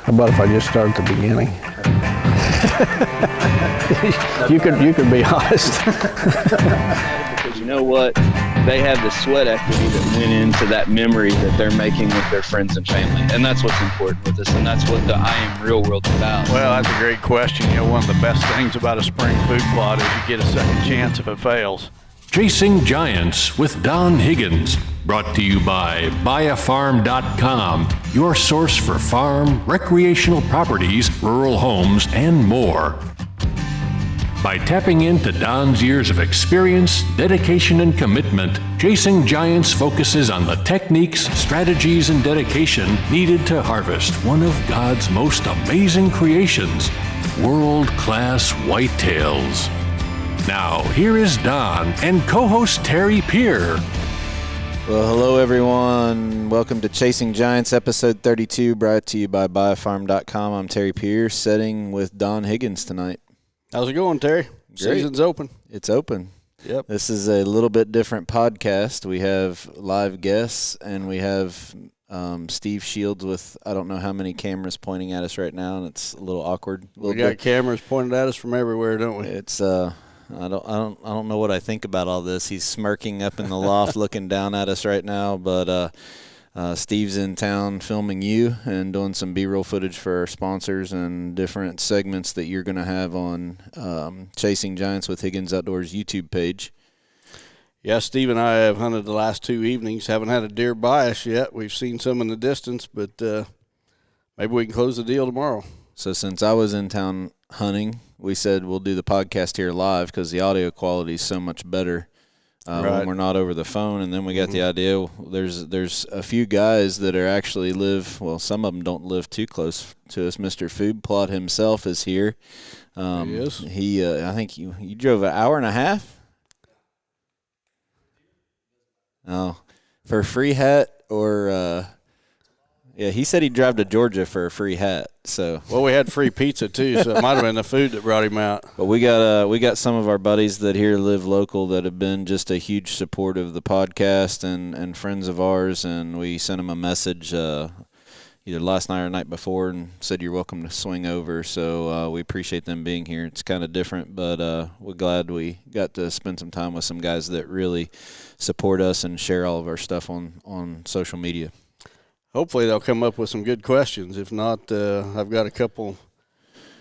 How about if I just start at the beginning? you could be honest. Because you know what? They have the sweat equity that went into that memory that they're making with their friends and family. And that's what's important with us. And that's what the I Am Real World's about. Well, that's a great question. You know, one of the best things about a spring food plot is you get a second chance if it fails. Chasing Giants with Don Higgins. Brought to you by buyafarm.com, your source for farm, recreational properties, rural homes, and more. By tapping into Don's years of experience, dedication, and commitment, Chasing Giants focuses on the techniques, strategies, and dedication needed to harvest one of God's most amazing creations, world-class whitetails. Now, here is Don and co-host Terry Peer. Well, hello, everyone. Welcome to Chasing Giants, episode 32, brought to you by buyafarm.com. I'm Terry Peer, sitting with Don Higgins tonight. How's it going, Terry? Great. Season's open. It's open. Yep. This is a little bit different podcast. We have live guests, and we have Steve Shields with I don't know how many cameras pointing at us right now, and it's a little awkward. We got cameras pointed at us from everywhere, don't we? It's I don't know what I think about all this. He's smirking up in the loft, looking down at us right now. But Steve's in town filming you and doing some B-roll footage for our sponsors and different segments that you're going to have on Chasing Giants with Higgins Outdoors YouTube page. Yeah, Steve and I have hunted the last 2 evenings. Haven't had a deer by us yet. We've seen some in the distance, but maybe we can close the deal tomorrow. So since I was in town hunting, we said we'll do the podcast here live because the audio quality is so much better when we're not over the phone. And then we got the idea. There's a few guys that are actually some of them don't live too close to us. Mr. Food Plot himself is here. He is. I think you drove an hour and a half. Oh, for a free hat or yeah, he said he'd drive to Georgia for a free hat. So well, we had free pizza too, so it might have been the food that brought him out. But we got some of our buddies that here live local that have been just a huge support of the podcast and friends of ours, and we sent them a message either last night or night before and said you're welcome to swing over. So we appreciate them being here. It's kind of different, but we're glad we got to spend some time with some guys that really support us and share all of our stuff on social media. Hopefully they'll come up with some good questions. If not, I've got a couple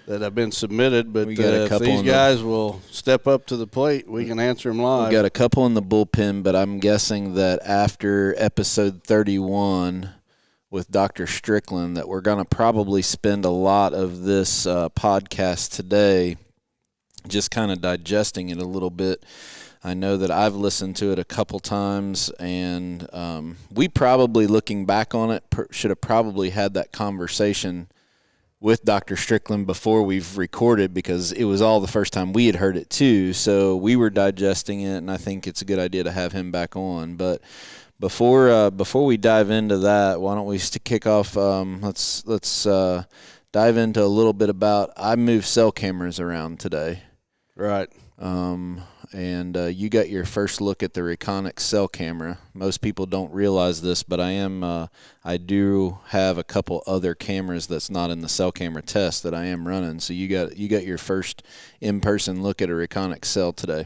that have been submitted. But if these guys will step up to the plate, we can answer them live. We got a couple in the bullpen, but I'm guessing that after episode 31 with Dr. Strickland that we're going to probably spend a lot of this podcast today just kind of digesting it a little bit. I know that I've listened to it a couple times, and we probably, looking back on it, should have probably had that conversation with Dr. Strickland before we've recorded because it was all the first time we had heard it too. So we were digesting it, and I think it's a good idea to have him back on. But before we dive into that, why don't we kick off? Let's dive into a little bit about. I moved cell cameras around today. Right. And you got your first look at the Reconyx cell camera. Most people don't realize this, but I do have a couple other cameras that's not in the cell camera test that I am running. So you got your first in-person look at a Reconyx cell today.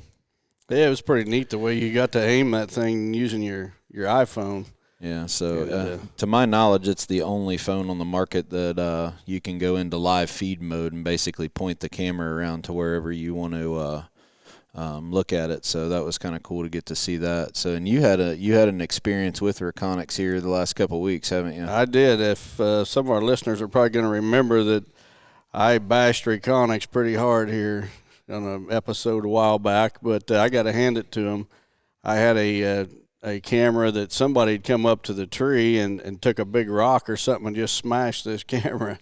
Yeah, it was pretty neat the way you got to aim that thing using your iPhone. Yeah, so to my knowledge, it's the only phone on the market that you can go into live feed mode and basically point the camera around to wherever you want to look at it. So that was kind of cool to get to see that. So, and you had an experience with Reconyx here the last couple of weeks, haven't you? I did. If some of our listeners are probably going to remember that I bashed Reconyx pretty hard here on an episode a while back, but I got to hand it to them. I had a camera that somebody had come up to the tree and took a big rock or something and just smashed this camera.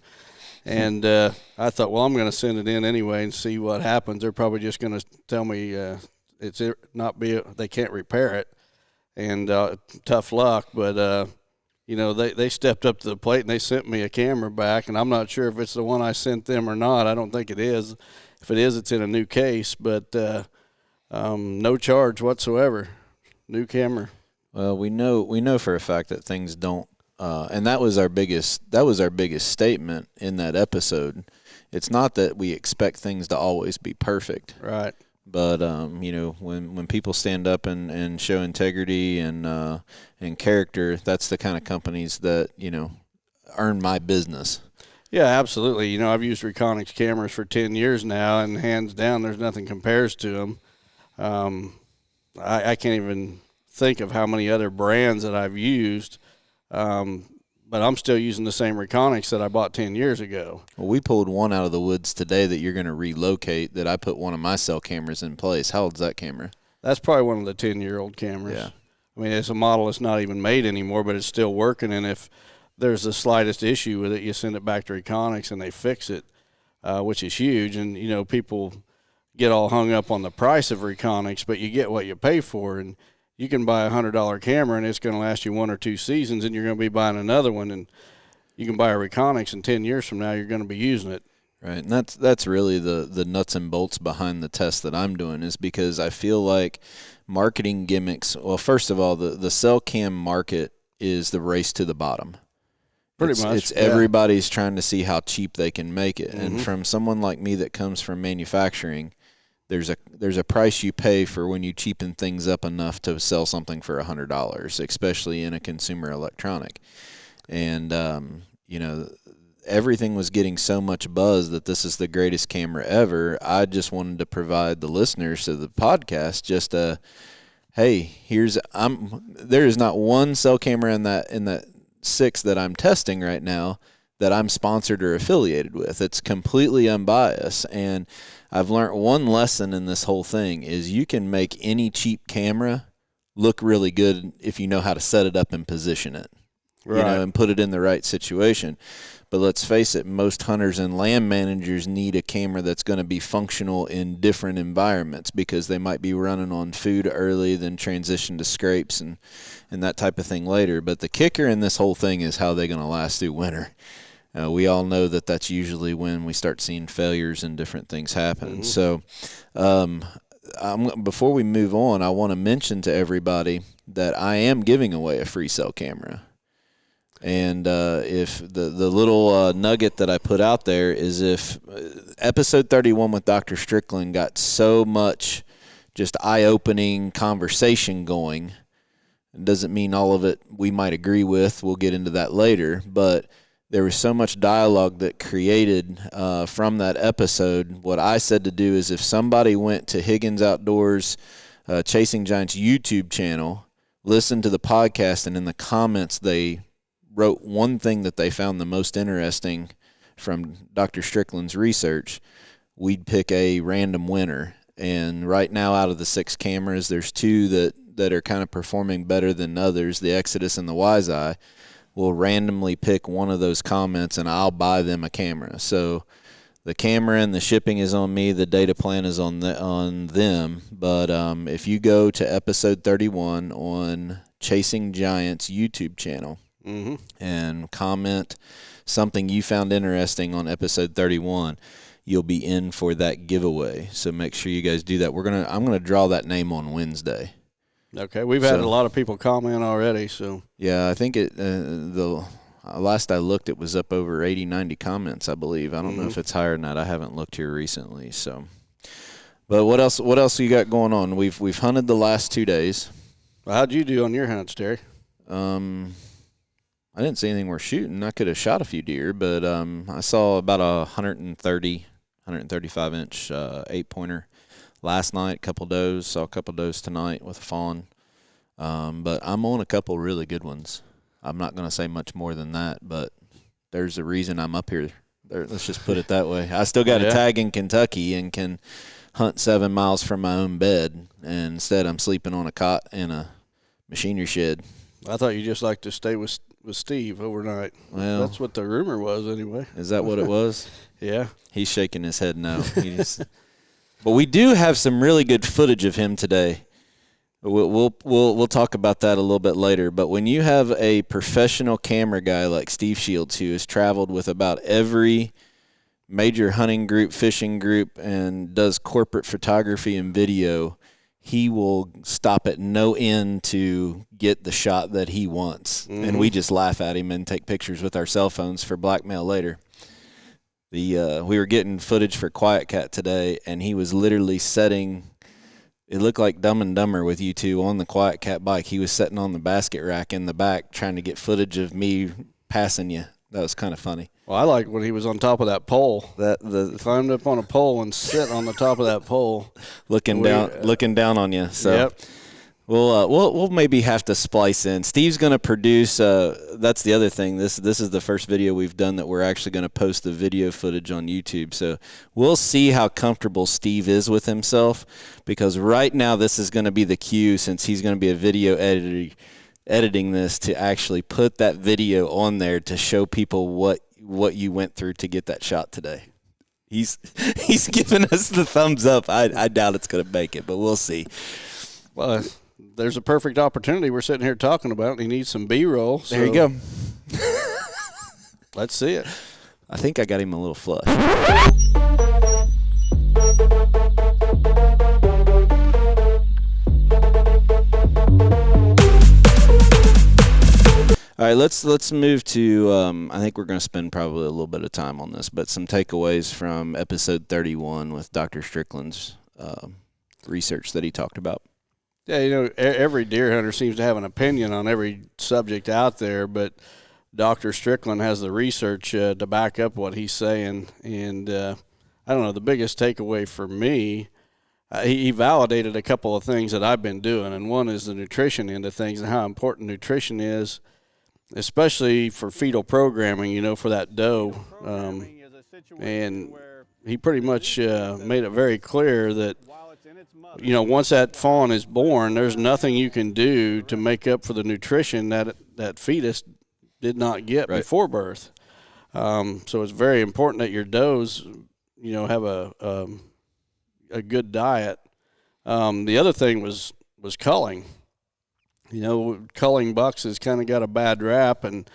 And I thought, well, I'm going to send it in anyway and see what happens. They're probably just going to tell me they can't repair it, and tough luck. But they stepped up to the plate and they sent me a camera back, and I'm not sure if it's the one I sent them or not. I don't think it is. If it is, it's in a new case, but no charge whatsoever. New camera. Well, we know for a fact that things don't and that was our biggest statement in that episode. It's not that we expect things to always be perfect. Right. But when people stand up and show integrity and character, that's the kind of companies that earn my business. Yeah, absolutely. I've used Reconyx cameras for 10 years now, and hands down, there's nothing compares to them. I can't even think of how many other brands that I've used, but I'm still using the same Reconyx that I bought 10 years ago. Well, we pulled one out of the woods today that you're going to relocate, that I put one of my cell cameras in place. How old's that camera? That's probably one of the 10-year-old cameras. Yeah. I mean, it's a model that's not even made anymore, but it's still working, and if there's the slightest issue with it, you send it back to Reconyx and they fix it, which is huge. And, people get all hung up on the price of Reconyx, but you get what you pay for. And you can buy a $100 camera and it's going to last you 1 or 2 seasons, and you're going to be buying another one. And you can buy a Reconyx, and 10 years from now you're going to be using it. Right, and that's really the nuts and bolts behind the test that I'm doing, is because I feel like marketing gimmicks, well, first of all, the cell cam market is the race to the bottom. Pretty much. It's everybody's trying to see how cheap they can make it. And from someone like me that comes from manufacturing, there's a price you pay for when you cheapen things up enough to sell something for $100, especially in a consumer electronic. And everything was getting so much buzz that this is the greatest camera ever. I just wanted to provide the listeners to the podcast just hey, there is not one cell camera in that 6 that I'm testing right now that I'm sponsored or affiliated with. It's completely unbiased. And I've learned one lesson in this whole thing is you can make any cheap camera look really good if you know how to set it up and position it, right, and put it in the right situation. But let's face it, most hunters and land managers need a camera that's going to be functional in different environments, because they might be running on food early, then transition to scrapes and that type of thing later. But the kicker in this whole thing is how they're going to last through winter. We all know that that's usually when we start seeing failures and different things happen. So before we move on, I want to mention to everybody that I am giving away a free cell camera. And if the little nugget that I put out there is, if episode 31 with Dr. Strickland got so much just eye-opening conversation going, it doesn't mean all of it we might agree with. We'll get into that later. But there was so much dialogue that created from that episode. What I said to do is, if somebody went to Higgins Outdoors Chasing Giants YouTube channel, listened to the podcast, and in the comments they wrote one thing that they found the most interesting from Dr. Strickland's research, we'd pick a random winner. And right now, out of the 6 cameras, there's 2 that are kind of performing better than others, the Exodus and the Wise Eye. We'll randomly pick one of those comments, and I'll buy them a camera. So the camera and the shipping is on me. The data plan is on them. But if you go to episode 31 on Chasing Giants YouTube channel, and comment something you found interesting on episode 31, you'll be in for that giveaway. So make sure you guys do that. I'm gonna draw that name on Wednesday. Okay, we've had a lot of people comment already. So yeah, I think the last I looked, it was up over 80, 90 comments, I believe. I don't know if it's higher than that. I haven't looked here recently. So, but what else you got going on? We've hunted the last 2 days. Well, how'd you do on your hunts, Terry? I didn't see anything worth shooting. I could have shot a few deer, but I saw about a 135-inch 8-pointer last night, a couple does. Saw a couple does tonight with a fawn. But I'm on a couple really good ones. I'm not going to say much more than that, but there's a reason I'm up here. Let's just put it that way. I still got a tag in Kentucky and can hunt 7 miles from my own bed, and instead I'm sleeping on a cot in a machinery shed. I thought you just like to stay with Steve overnight. Well, that's what the rumor was anyway. Is that what it was? Yeah. He's shaking his head no. But we do have some really good footage of him today. We'll talk about that a little bit later. But when you have a professional camera guy like Steve Shields, who has traveled with about every major hunting group, fishing group, and does corporate photography and video, he will stop at no end to get the shot that he wants. Mm-hmm. And we just laugh at him and take pictures with our cell phones for blackmail later. We were getting footage for Quiet Cat today, and he was literally setting – it looked like Dumb and Dumber with you two on the Quiet Cat bike. He was sitting on the basket rack in the back trying to get footage of me passing you. That was kind of funny. Well, I like when he was on top of that pole. Climbed up on a pole and sit on the top of that pole, looking down on you. So yep. We'll maybe have to splice in. Steve's going to produce. That's the other thing. This is the first video we've done that we're actually going to post the video footage on YouTube. So we'll see how comfortable Steve is with himself, because right now this is going to be the cue, since he's going to be a video editing this, to actually put that video on there to show people what you went through to get that shot today. He's giving us the thumbs up. I doubt it's going to make it, but we'll see. Well, there's a perfect opportunity we're sitting here talking about. He needs some B-roll. So there you go. Let's see it. I think I got him a little flush. All right, let's move to, I think we're going to spend probably a little bit of time on this, but some takeaways from episode 31 with Dr. Strickland's research that he talked about. Yeah, every deer hunter seems to have an opinion on every subject out there, but Dr. Strickland has the research to back up what he's saying. And I don't know, the biggest takeaway for me, he validated a couple of things that I've been doing, and one is the nutrition end of things and how important nutrition is, especially for fetal programming, for that doe. And he pretty much made it very clear that, once that fawn is born, there's nothing you can do to make up for the nutrition that fetus did not get before birth. So it's very important that your does, have a good diet. The other thing was culling. Culling Bucks has kind of got a bad rap, and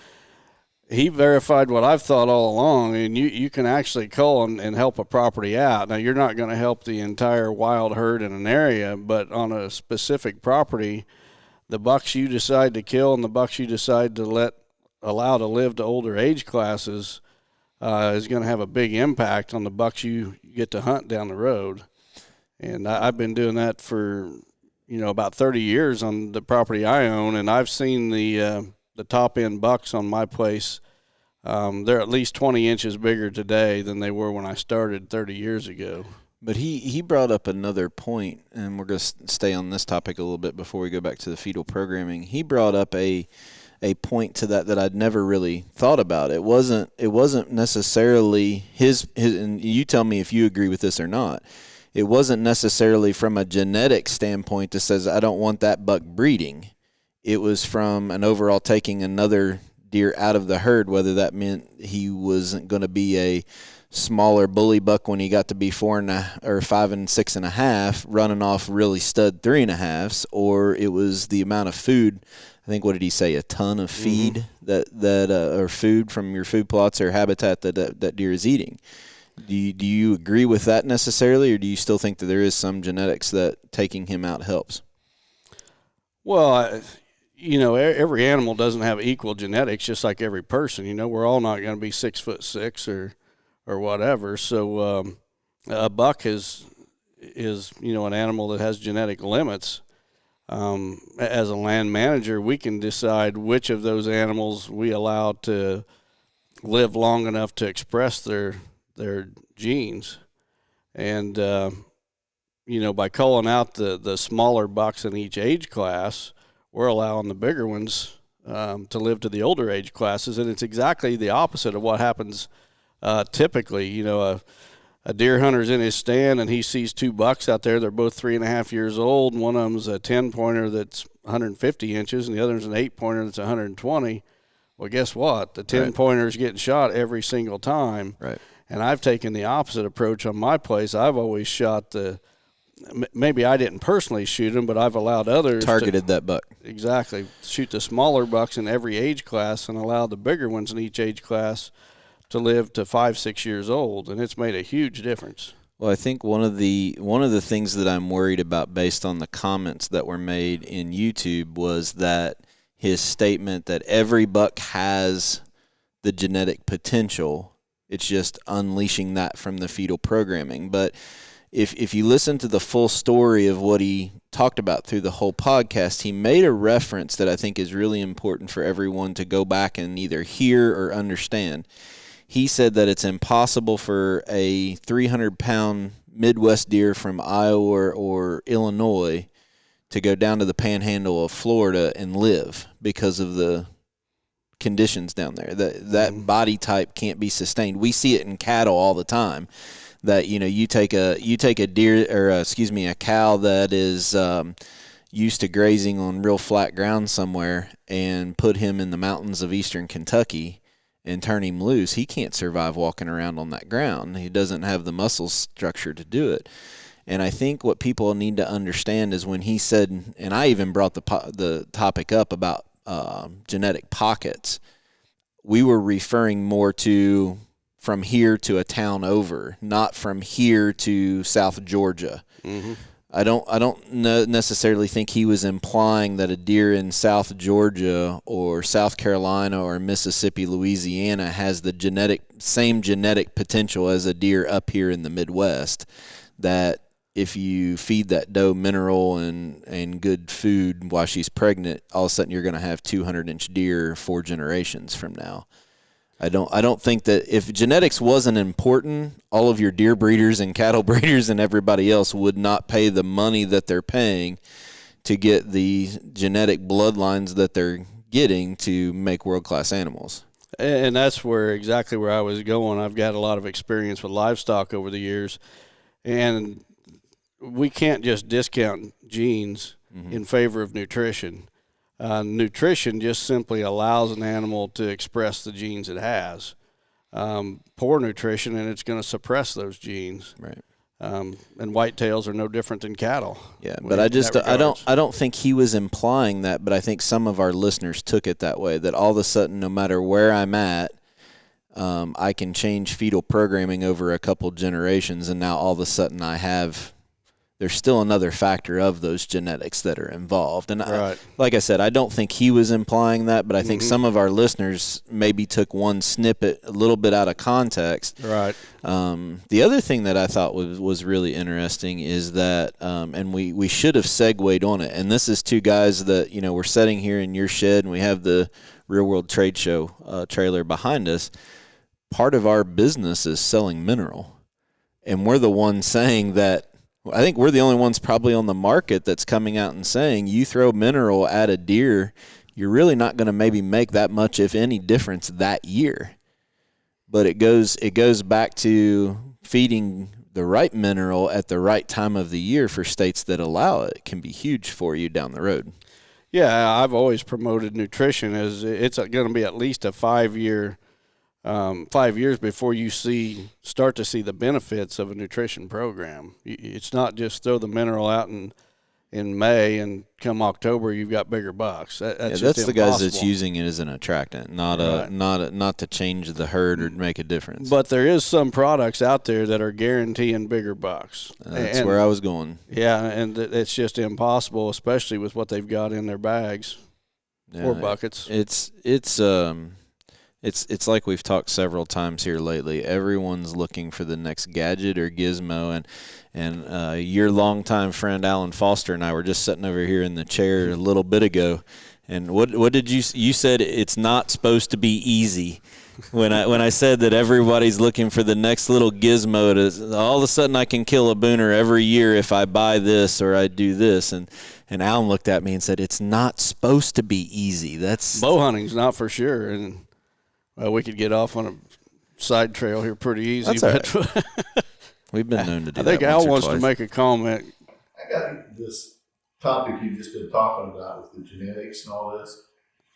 he verified what I've thought all along, and you can actually cull and help a property out. Now, you're not going to help the entire wild herd in an area, but on a specific property, the bucks you decide to kill and the bucks you decide to allow to live to older age classes is going to have a big impact on the bucks you get to hunt down the road. And I've been doing that for, about 30 years on the property I own, and I've seen the top end bucks on my place. They're at least 20 inches bigger today than they were when I started 30 years ago. But he brought up another point, and we're going to stay on this topic a little bit before we go back to the fetal programming. He brought up a point to that I'd never really thought about. It wasn't necessarily his, and you tell me if you agree with this or not. It wasn't necessarily from a genetic standpoint that says I don't want that buck breeding. It was from an overall taking another deer out of the herd, whether that meant he wasn't going to be a smaller bully buck when he got to be 5 and 6.5, running off really stud 3.5s, or it was the amount of food. I think, what did he say? A ton of feed or food from your food plots or habitat that deer is eating. Do you agree with that necessarily, or do you still think that there is some genetics that taking him out helps? Well, every animal doesn't have equal genetics, just like every person. We're all not going to be 6'6" or whatever. So a buck is an animal that has genetic limits. As a land manager, we can decide which of those animals we allow to live long enough to express their genes. And by culling out the smaller bucks in each age class, we're allowing the bigger ones to live to the older age classes. And it's exactly the opposite of what happens typically. A deer hunter's in his stand and he sees 2 bucks out there. They're both 3.5 years old. One of them's a 10-pointer that's 150 inches, and the other's an 8-pointer that's 120. Well, guess what? The 10-pointer is getting shot every single time. Right. And I've taken the opposite approach on my place. I've always shot maybe I didn't personally shoot them, but I've allowed others targeted that buck. Exactly. Shoot the smaller bucks in every age class and allow the bigger ones in each age class to live to 5-6 years old, and it's made a huge difference. Well, I think one of the things that I'm worried about based on the comments that were made in YouTube was that his statement that every buck has the genetic potential. It's just unleashing that from the fetal programming. But if you listen to the full story of what he talked about through the whole podcast, he made a reference that I think is really important for everyone to go back and either hear or understand. He said that it's impossible for a 300-pound Midwest deer from Iowa or Illinois to go down to the panhandle of Florida and live because of the conditions down there. That body type can't be sustained. We see it in cattle all the time. That you take a deer or a cow that is used to grazing on real flat ground somewhere and put him in the mountains of eastern Kentucky and turn him loose. He can't survive walking around on that ground. He doesn't have the muscle structure to do it. And I think what people need to understand is when he said, and I even brought the topic up about genetic pockets, we were referring more to from here to a town over, not from here to South Georgia. Mm-hmm. I don't necessarily think he was implying that a deer in South Georgia or South Carolina or Mississippi, Louisiana has the same genetic potential as a deer up here in the Midwest. That if you feed that doe mineral and good food while she's pregnant, all of a sudden you're going to have 200-inch deer 4 generations from now. I don't think that if genetics wasn't important, all of your deer breeders and cattle breeders and everybody else would not pay the money that they're paying to get the genetic bloodlines that they're getting to make world-class animals. And that's exactly where I was going. I've got a lot of experience with livestock over the years, and we can't just discount genes in favor of nutrition. Nutrition just simply allows an animal to express the genes it has. Poor nutrition, and it's going to suppress those genes. Right. And whitetails are no different than cattle. Yeah, but I don't think he was implying that, but I think some of our listeners took it that way, that all of a sudden, no matter where I'm at, I can change fetal programming over a couple generations, and now all of a sudden there's still another factor of those genetics that are involved. And right. Like I said, I don't think he was implying that, but I think some of our listeners maybe took one snippet a little bit out of context. Right. The other thing that I thought was really interesting is that, and we should have segued on it, and this is two guys that, we're sitting here in your shed and we have the Real World Trade Show trailer behind us. Part of our business is selling mineral, and we're the ones saying that. I think we're the only ones probably on the market that's coming out and saying you throw mineral at a deer, you're really not going to maybe make that much, if any, difference that year. But it goes back to feeding the right mineral at the right time of the year for states that allow it. It can be huge for you down the road. Yeah, I've always promoted nutrition as it's going to be at least a 5 years before you start to see the benefits of a nutrition program. It's not just throw the mineral out in May and come October you've got bigger bucks. That's the guys that's using it as an attractant, not to change the herd or make a difference. But there is some products out there that are guaranteeing bigger bucks. That's where I was going. Yeah, and it's just impossible, especially with what they've got in their bags or buckets. It's like we've talked several times here lately. Everyone's looking for the next gadget or gizmo, and your longtime friend Alan Foster and I were just sitting over here in the chair a little bit ago. And what did you said? It's not supposed to be easy. When I said that everybody's looking for the next little gizmo to all of a sudden I can kill a booner every year if I buy this or I do this, and Alan looked at me and said it's not supposed to be easy. That's bow hunting's not for sure, and we could get off on a side trail here pretty easy. That's all right. We've been known to do that. I think Al wants to make a comment. I got this topic you've just been talking about with the genetics and all this.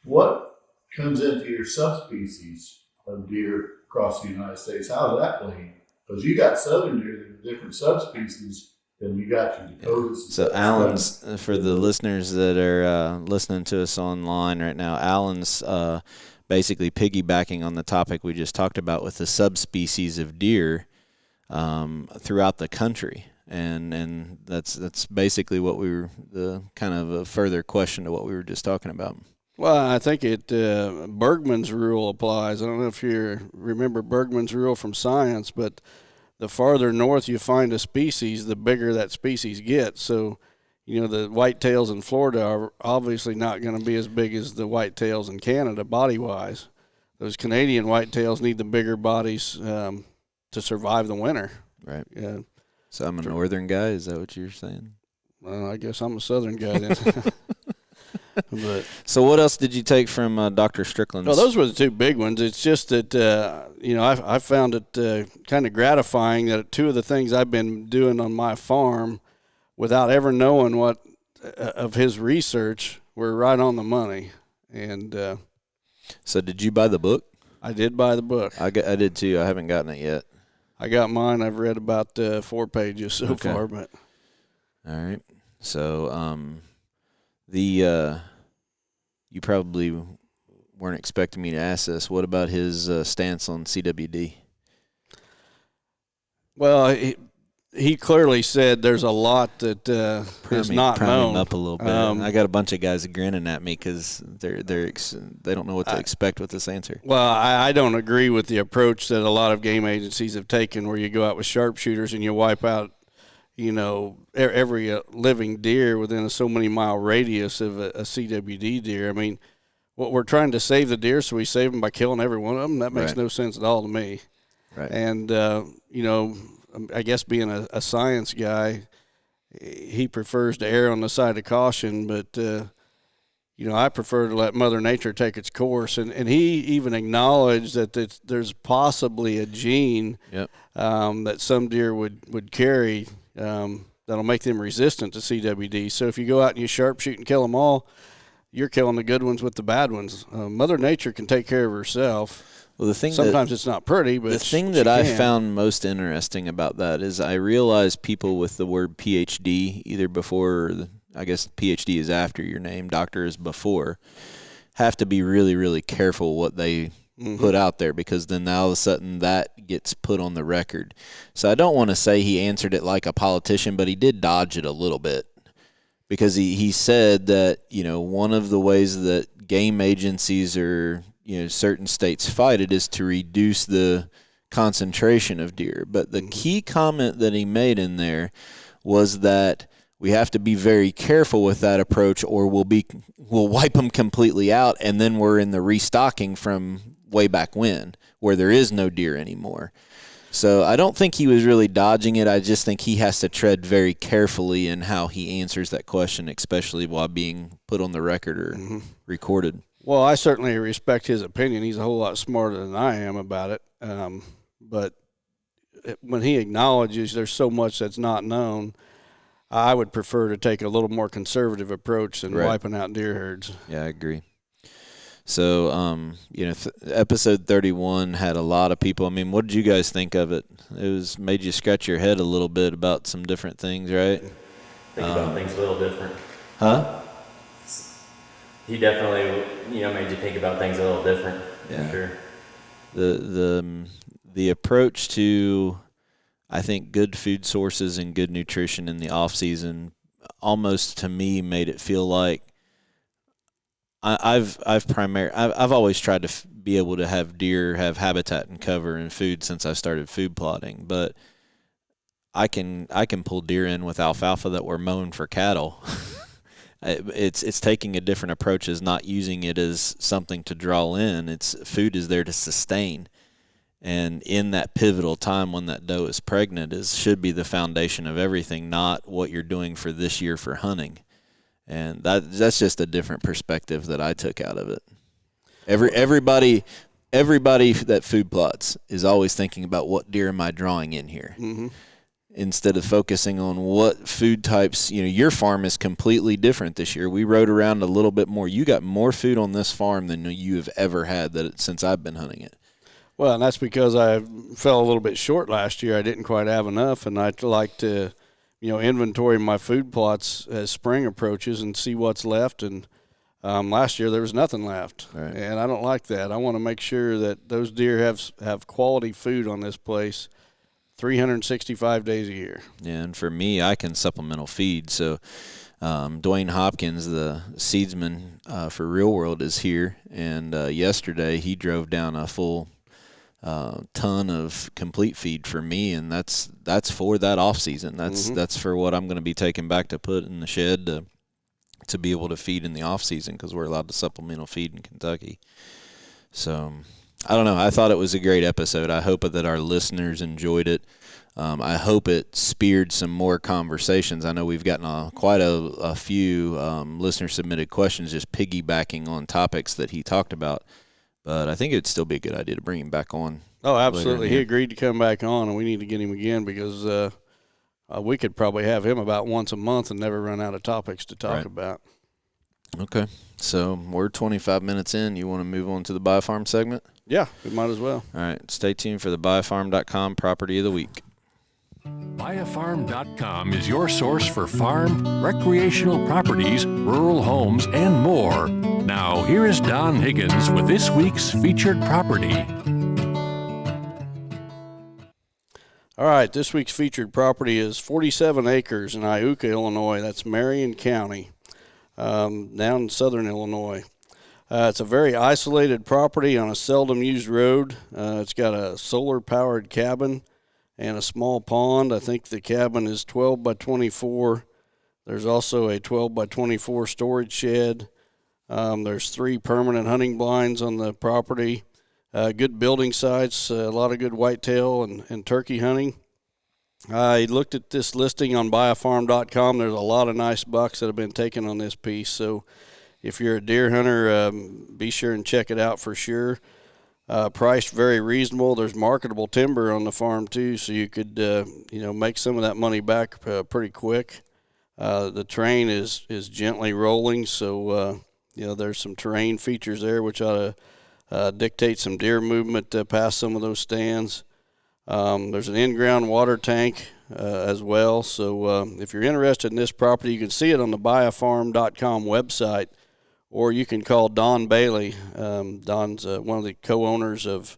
What comes into your subspecies of deer across the United States? How is that playing? Because you got southern deer that are different subspecies than you got your Dakotas. So Alan's, for the listeners that are listening to us online right now, Alan's basically piggybacking on the topic we just talked about with the subspecies of deer. throughout the country. And that's basically what we were, the kind of a further question to what we were just talking about. Well, I think Bergman's rule applies. I don't know if you remember Bergman's rule from science, but the farther north you find a species, the bigger that species gets. So, the whitetails in Florida are obviously not going to be as big as the whitetails in Canada body-wise. Those Canadian whitetails need the bigger bodies to survive the winter. Right. Yeah. So I'm a northern guy. Is that what you're saying? Well, I guess I'm a southern guy then. But so what else did you take from Dr. Strickland's? Well, those were the two big ones. It's just that, I found it kind of gratifying that two of the things I've been doing on my farm without ever knowing what of his research were right on the money. And so did you buy the book? I did buy the book. I did too. I haven't gotten it yet. I got mine. I've read about 4 pages so far. But all right. So you probably weren't expecting me to ask this. What about his stance on CWD? Well, he clearly said there's a lot that is not known. Him up a little bit. I got a bunch of guys grinning at me because they don't know what to expect with this answer. Well, I don't agree with the approach that a lot of game agencies have taken, where you go out with sharpshooters and you wipe out, every living deer within a so many mile radius of a CWD deer. I mean, what we're trying to save the deer, so we save them by killing every one of them. That makes no sense at all to me. Right. And I guess being a science guy, he prefers to err on the side of caution, but I prefer to let Mother Nature take its course. And he even acknowledged that there's possibly a gene that some deer would carry that'll make them resistant to CWD. So if you go out and you sharpshoot and kill them all, you're killing the good ones with the bad ones. Mother Nature can take care of herself. Well, the thing sometimes it's not pretty, but the thing that I found most interesting about that is I realized people with the word PhD, either before or I guess PhD is after your name, doctor is before, have to be really, really careful what they put out there, because then all of a sudden that gets put on the record. So I don't want to say he answered it like a politician, but he did dodge it a little bit, because he said that, one of the ways that game agencies or, certain states fight it is to reduce the concentration of deer. But the key comment that he made in there was that we have to be very careful with that approach, or we'll wipe them completely out, and then we're in the restocking from way back when, where there is no deer anymore. So I don't think he was really dodging it. I just think he has to tread very carefully in how he answers that question, especially while being put on the record or recorded. Well, I certainly respect his opinion. He's a whole lot smarter than I am about it. But when he acknowledges there's so much that's not known, I would prefer to take a little more conservative approach than wiping out deer herds. Yeah, I agree. So, episode 31 had a lot of people. I mean, what did you guys think of it? It made you scratch your head a little bit about some different things, right? Think about things a little different. Huh? He definitely, made you think about things a little different. Yeah. For sure. The approach to, I think, good food sources and good nutrition in the off season almost to me made it feel like I've always tried to be able to have deer have habitat and cover and food since I started food plotting, but I can pull deer in with alfalfa that we're mowing for cattle. It's taking a different approach, as not using it as something to draw in. Food is there to sustain, and in that pivotal time when that doe is pregnant should be the foundation of everything, not what you're doing for this year for hunting. And that's just a different perspective that I took out of it. Everybody that food plots is always thinking about what deer am I drawing in here, instead of focusing on what food types. Your farm is completely different this year. We rode around a little bit more. You got more food on this farm than you have ever had since I've been hunting it. Well, and that's because I fell a little bit short last year. I didn't quite have enough, and I'd like to inventory my food plots as spring approaches and see what's left. And last year there was nothing left, and I don't like that. I want to make sure that those deer have quality food on this place 365 days a year. Yeah, and for me, I can supplemental feed. So Dwayne Hopkins, the seedsman for Real World, is here, and yesterday he drove down a full ton of complete feed for me, and that's for that off season. That's for what I'm going to be taking back to put in the shed to be able to feed in the off season, because we're allowed to supplemental feed in Kentucky. So I don't know. I thought it was a great episode. I hope that our listeners enjoyed it. I hope it speared some more conversations. I know we've gotten quite a few listener-submitted questions just piggybacking on topics that he talked about. But I think it'd still be a good idea to bring him back on. Oh, absolutely. He agreed to come back on, and we need to get him again because we could probably have him about once a month and never run out of topics to talk about. Okay. So we're 25 minutes in. You want to move on to the Biofarm segment? Yeah, we might as well. All right. Stay tuned for the biofarm.com Property of the Week. Biofarm.com is your source for farm, recreational properties, rural homes, and more. Now, here is Don Higgins with this week's featured property. All right, this week's featured property is 47 acres in Iuka, Illinois. That's Marion County, down in southern Illinois. It's a very isolated property on a seldom used road. It's got a solar-powered cabin and a small pond. I think the cabin is 12 by 24. There's also a 12 by 24 storage shed. There's 3 permanent hunting blinds on the property. Good building sites, a lot of good whitetail and turkey hunting. I looked at this listing on biofarm.com. There's a lot of nice bucks that have been taken on this piece. So if you're a deer hunter, be sure and check it out for sure. Priced very reasonable. There's marketable timber on the farm too, so you could make some of that money back pretty quick. The terrain is gently rolling, so there's some terrain features there which ought to dictate some deer movement past some of those stands. There's an in-ground water tank as well. So if you're interested in this property, you can see it on the biofarm.com website. Or you can call Don Bailey. Don's one of the co-owners of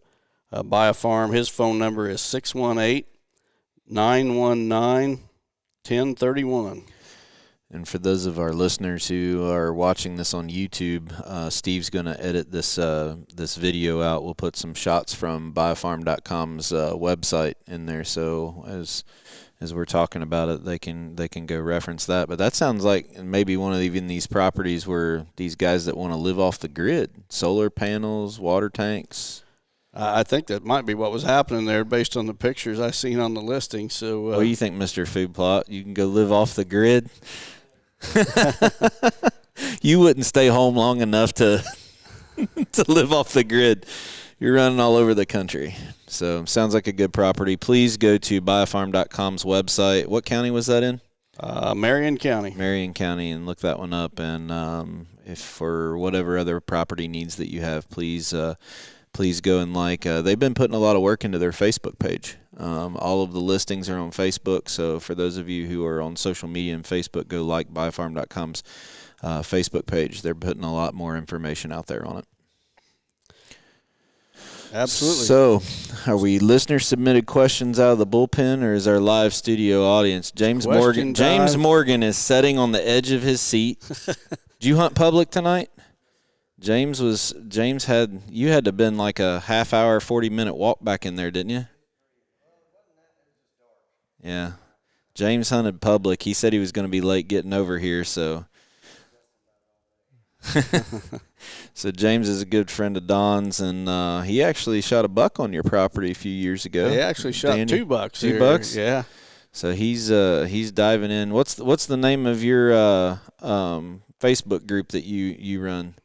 Biofarm. His phone number is 618-919-1031. And for those of our listeners who are watching this on YouTube, Steve's going to edit this video out. We'll put some shots from biofarm.com's website in there, so as we're talking about it, they can go reference that. But that sounds like maybe one of even these properties where these guys that want to live off the grid, solar panels, water tanks. I think that might be what was happening there based on the pictures I seen on the listing. So, what do you think, Mr. Food Plot? You can go live off the grid? You wouldn't stay home long enough to live off the grid. You're running all over the country. So sounds like a good property. Please go to biofarm.com's website. What county was that in? Marion County. Marion County, and look that one up. And if for whatever other property needs that you have, please go and they've been putting a lot of work into their Facebook page. All of the listings are on Facebook. So for those of you who are on social media and Facebook, go like biofarm.com's Facebook page. They're putting a lot more information out there on it. Absolutely. So, are we listener-submitted questions out of the bullpen, or is our live studio audience? James Morgan is sitting on the edge of his seat. Did you hunt public tonight? You had to have been like a half hour, 40-minute walk back in there, didn't you? Yeah. James hunted public. He said he was going to be late getting over here, so. So James is a good friend of Don's, and he actually shot a buck on your property a few years ago. He actually shot 2 bucks. 2 bucks? Yeah. So he's diving in. What's the name of your Facebook group that you run?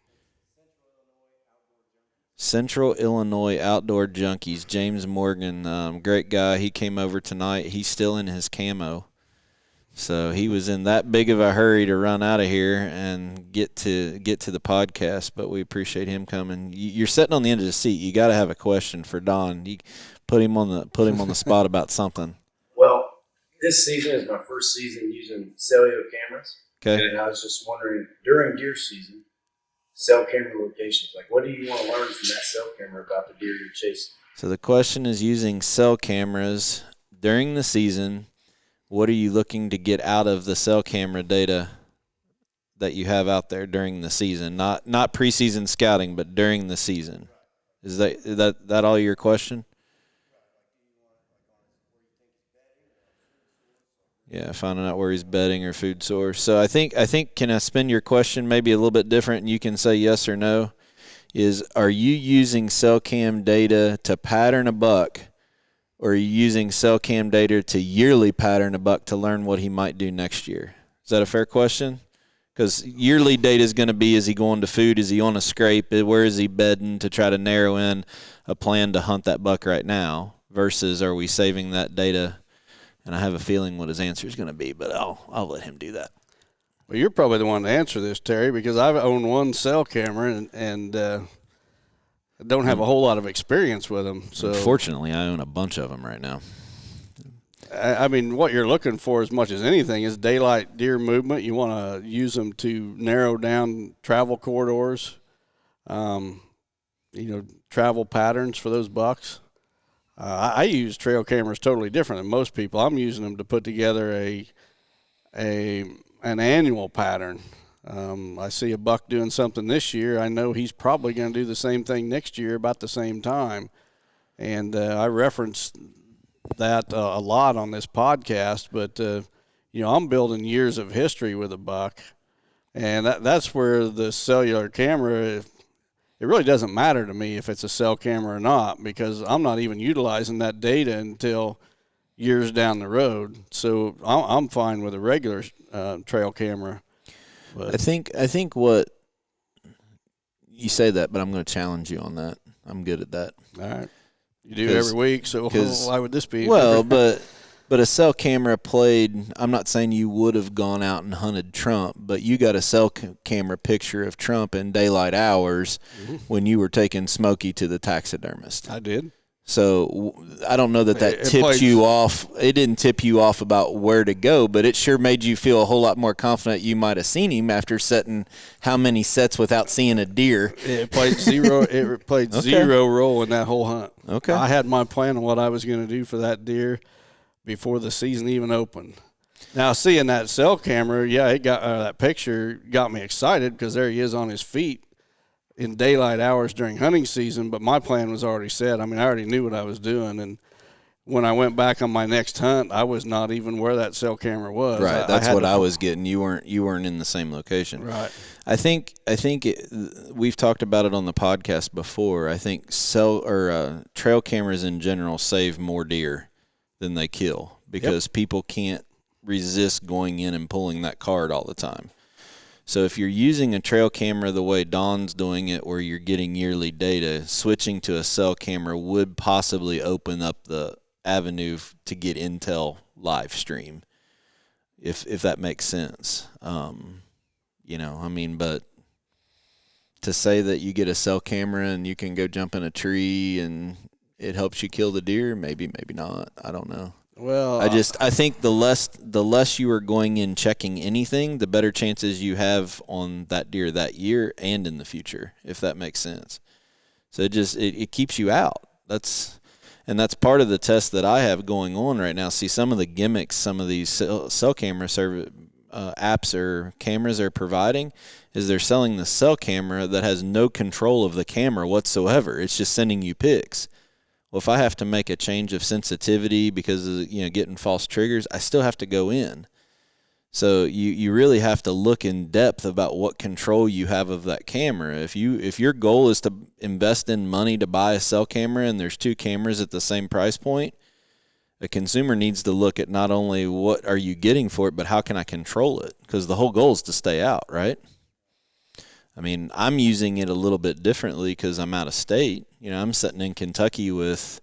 Central Illinois Outdoor Junkies. James Morgan, great guy. He came over tonight. He's still in his camo. So he was in that big of a hurry to run out of here and get to the podcast, but we appreciate him coming. You're sitting on the end of the seat. You got to have a question for Don. You put him on the spot about something. Well, this season is my first season using cellular cameras. Okay. And I was just wondering, during deer season, cell camera locations, like what do you want to learn from that cell camera about the deer you're chasing? So the question is using cell cameras during the season, what are you looking to get out of the cell camera data that you have out there during the season? Not preseason scouting, but during the season. Is that all your question? Yeah, finding out where he's bedding or food source. So I think can I spin your question maybe a little bit different, and you can say yes or no? Are you using cell cam data to pattern a buck, or are you using cell cam data to yearly pattern a buck to learn what he might do next year? Is that a fair question? Because yearly data is going to be, is he going to food? Is he on a scrape? Where is he bedding, to try to narrow in a plan to hunt that buck right now, versus are we saving that data? And I have a feeling what his answer is going to be, but I'll let him do that. Well, you're probably the one to answer this, Terry, because I've owned one cell camera and don't have a whole lot of experience with them. So unfortunately, I own a bunch of them right now. I mean, what you're looking for as much as anything is daylight deer movement. You want to use them to narrow down travel corridors, travel patterns for those bucks. I use trail cameras totally different than most people. I'm using them to put together an annual pattern. I see a buck doing something this year. I know he's probably going to do the same thing next year about the same time. And I reference that a lot on this podcast, but I'm building years of history with a buck, and that's where the cellular camera, it really doesn't matter to me if it's a cell camera or not, because I'm not even utilizing that data until years down the road. So I'm fine with a regular trail camera. But I think what you say that, but I'm going to challenge you on that. I'm good at that. All right. You do every week, so why would this be? Well, but a cell camera played, I'm not saying you would have gone out and hunted Trump, but you got a cell camera picture of Trump in daylight hours when you were taking Smokey to the taxidermist. I did. So I don't know that tipped you off. It didn't tip you off about where to go, but it sure made you feel a whole lot more confident you might have seen him after setting how many sets without seeing a deer. It played zero. It played zero role in that whole hunt. Okay. I had my plan on what I was going to do for that deer before the season even opened. Now, seeing that cell camera, it got that picture got me excited, because there he is on his feet in daylight hours during hunting season, but my plan was already set. I mean, I already knew what I was doing, and when I went back on my next hunt, I was not even where that cell camera was. Right, that's what I was getting. You weren't in the same location. Right. I think we've talked about it on the podcast before. I think trail cameras in general save more deer than they kill, because people can't resist going in and pulling that card all the time. So if you're using a trail camera the way Don's doing it, where you're getting yearly data, switching to a cell camera would possibly open up the avenue to get intel live stream, if that makes sense. But to say that you get a cell camera and you can go jump in a tree and it helps you kill the deer, maybe not. I don't know. Well, I think the less you are going in checking anything, the better chances you have on that deer that year and in the future, if that makes sense. So it keeps you out. That's part of the test that I have going on right now. See, some of the gimmicks some of these cell camera apps or cameras are providing is they're selling the cell camera that has no control of the camera whatsoever. It's just sending you pics. Well, if I have to make a change of sensitivity because of getting false triggers, I still have to go in. So you really have to look in depth about what control you have of that camera. If your goal is to invest in money to buy a cell camera and there's two cameras at the same price point, a consumer needs to look at not only what are you getting for it, but how can I control it? Because the whole goal is to stay out, right? I mean, I'm using it a little bit differently because I'm out of state. I'm sitting in Kentucky with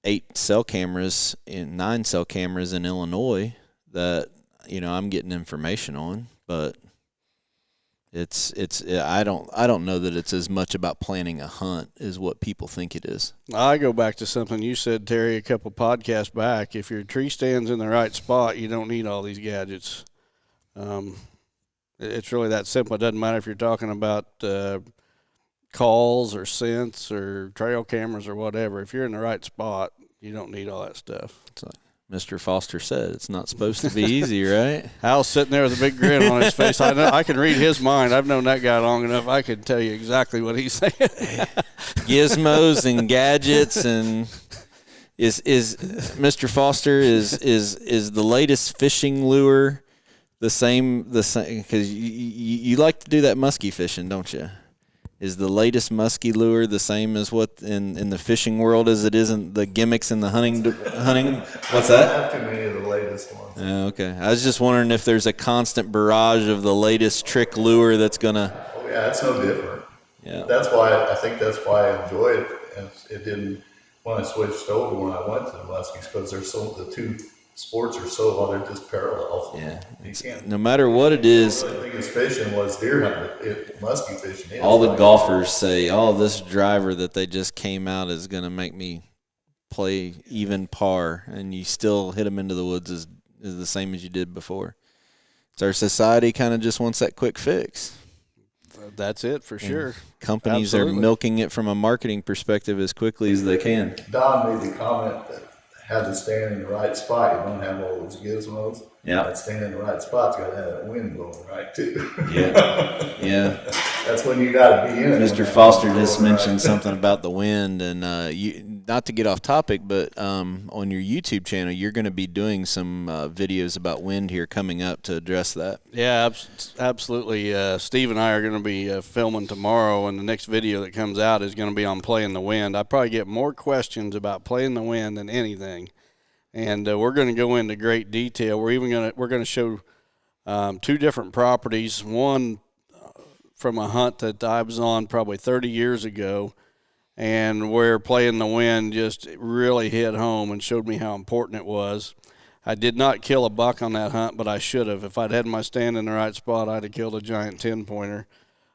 9 cell cameras in Illinois that, I'm getting information on, but I don't know that it's as much about planning a hunt as what people think it is. I go back to something you said, Terry, a couple podcasts back. If your tree stands in the right spot, you don't need all these gadgets. It's really that simple. It doesn't matter if you're talking about calls or scents or trail cameras or whatever. If you're in the right spot, You don't need all that stuff. It's like Mr. Foster said, it's not supposed to be easy, right? Hal's sitting there with a big grin on his face. I can read his mind. I've known that guy long enough. I can tell you exactly what he's saying. Gizmos and gadgets and is Mr. Foster is the latest fishing lure the same because you like to do that muskie fishing, don't you? Is the latest muskie lure the same as what in the fishing world as it is in the gimmicks in the hunting? What's that? I don't have too many of the latest ones. Okay. I was just wondering if there's a constant barrage of the latest trick lure that's gonna. Oh yeah, it's no different. Yeah. I think that's why I enjoy it. And it didn't when I switched over when I went to the muskies because the two sports are so well, they're just parallel. Yeah. You can't. No matter what it is. The biggest fishing was deer hunting. Muskie fishing is. All the golfers say, "Oh, this driver that they just came out is going to make me play even par," and you still hit them into the woods is the same as you did before. So our society kind of just wants that quick fix. That's it for sure. Companies Absolutely. are milking it from a marketing perspective as quickly as they can. Don made the comment that had to stand in the right spot. You don't have all those gizmos. Yeah. That stand in the right spot's got to have that wind blowing right too. Yeah. Yeah. That's when you got to be in it. Mr. Foster just mentioned something about the wind, and you, not to get off topic, but on your YouTube channel, you're going to be doing some videos about wind here coming up to address that. Yeah, absolutely. Steve and I are going to be filming tomorrow, and the next video that comes out is going to be on playing the wind. I probably get more questions about playing the wind than anything, and we're going to go into great detail. We're going to show two different properties. One from a hunt that I was on probably 30 years ago, and where playing the wind just really hit home and showed me how important it was. I did not kill a buck on that hunt, but I should have. If I'd had my stand in the right spot, I'd have killed a giant 10-pointer.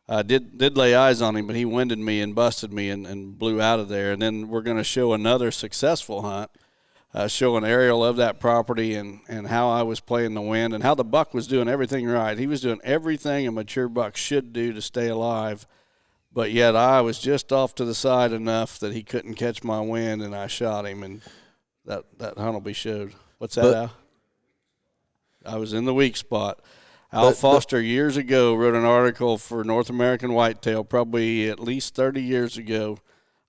I did lay eyes on him, but he winded me and busted me and blew out of there. And then we're going to show another successful hunt, show an aerial of that property and how I was playing the wind and how the buck was doing everything right. He was doing everything a mature buck should do to stay alive, but yet I was just off to the side enough that he couldn't catch my wind, and I shot him, and that hunt will be showed. What's that, Al? I was in the weak spot. Al Foster years ago wrote an article for North American Whitetail, probably at least 30 years ago,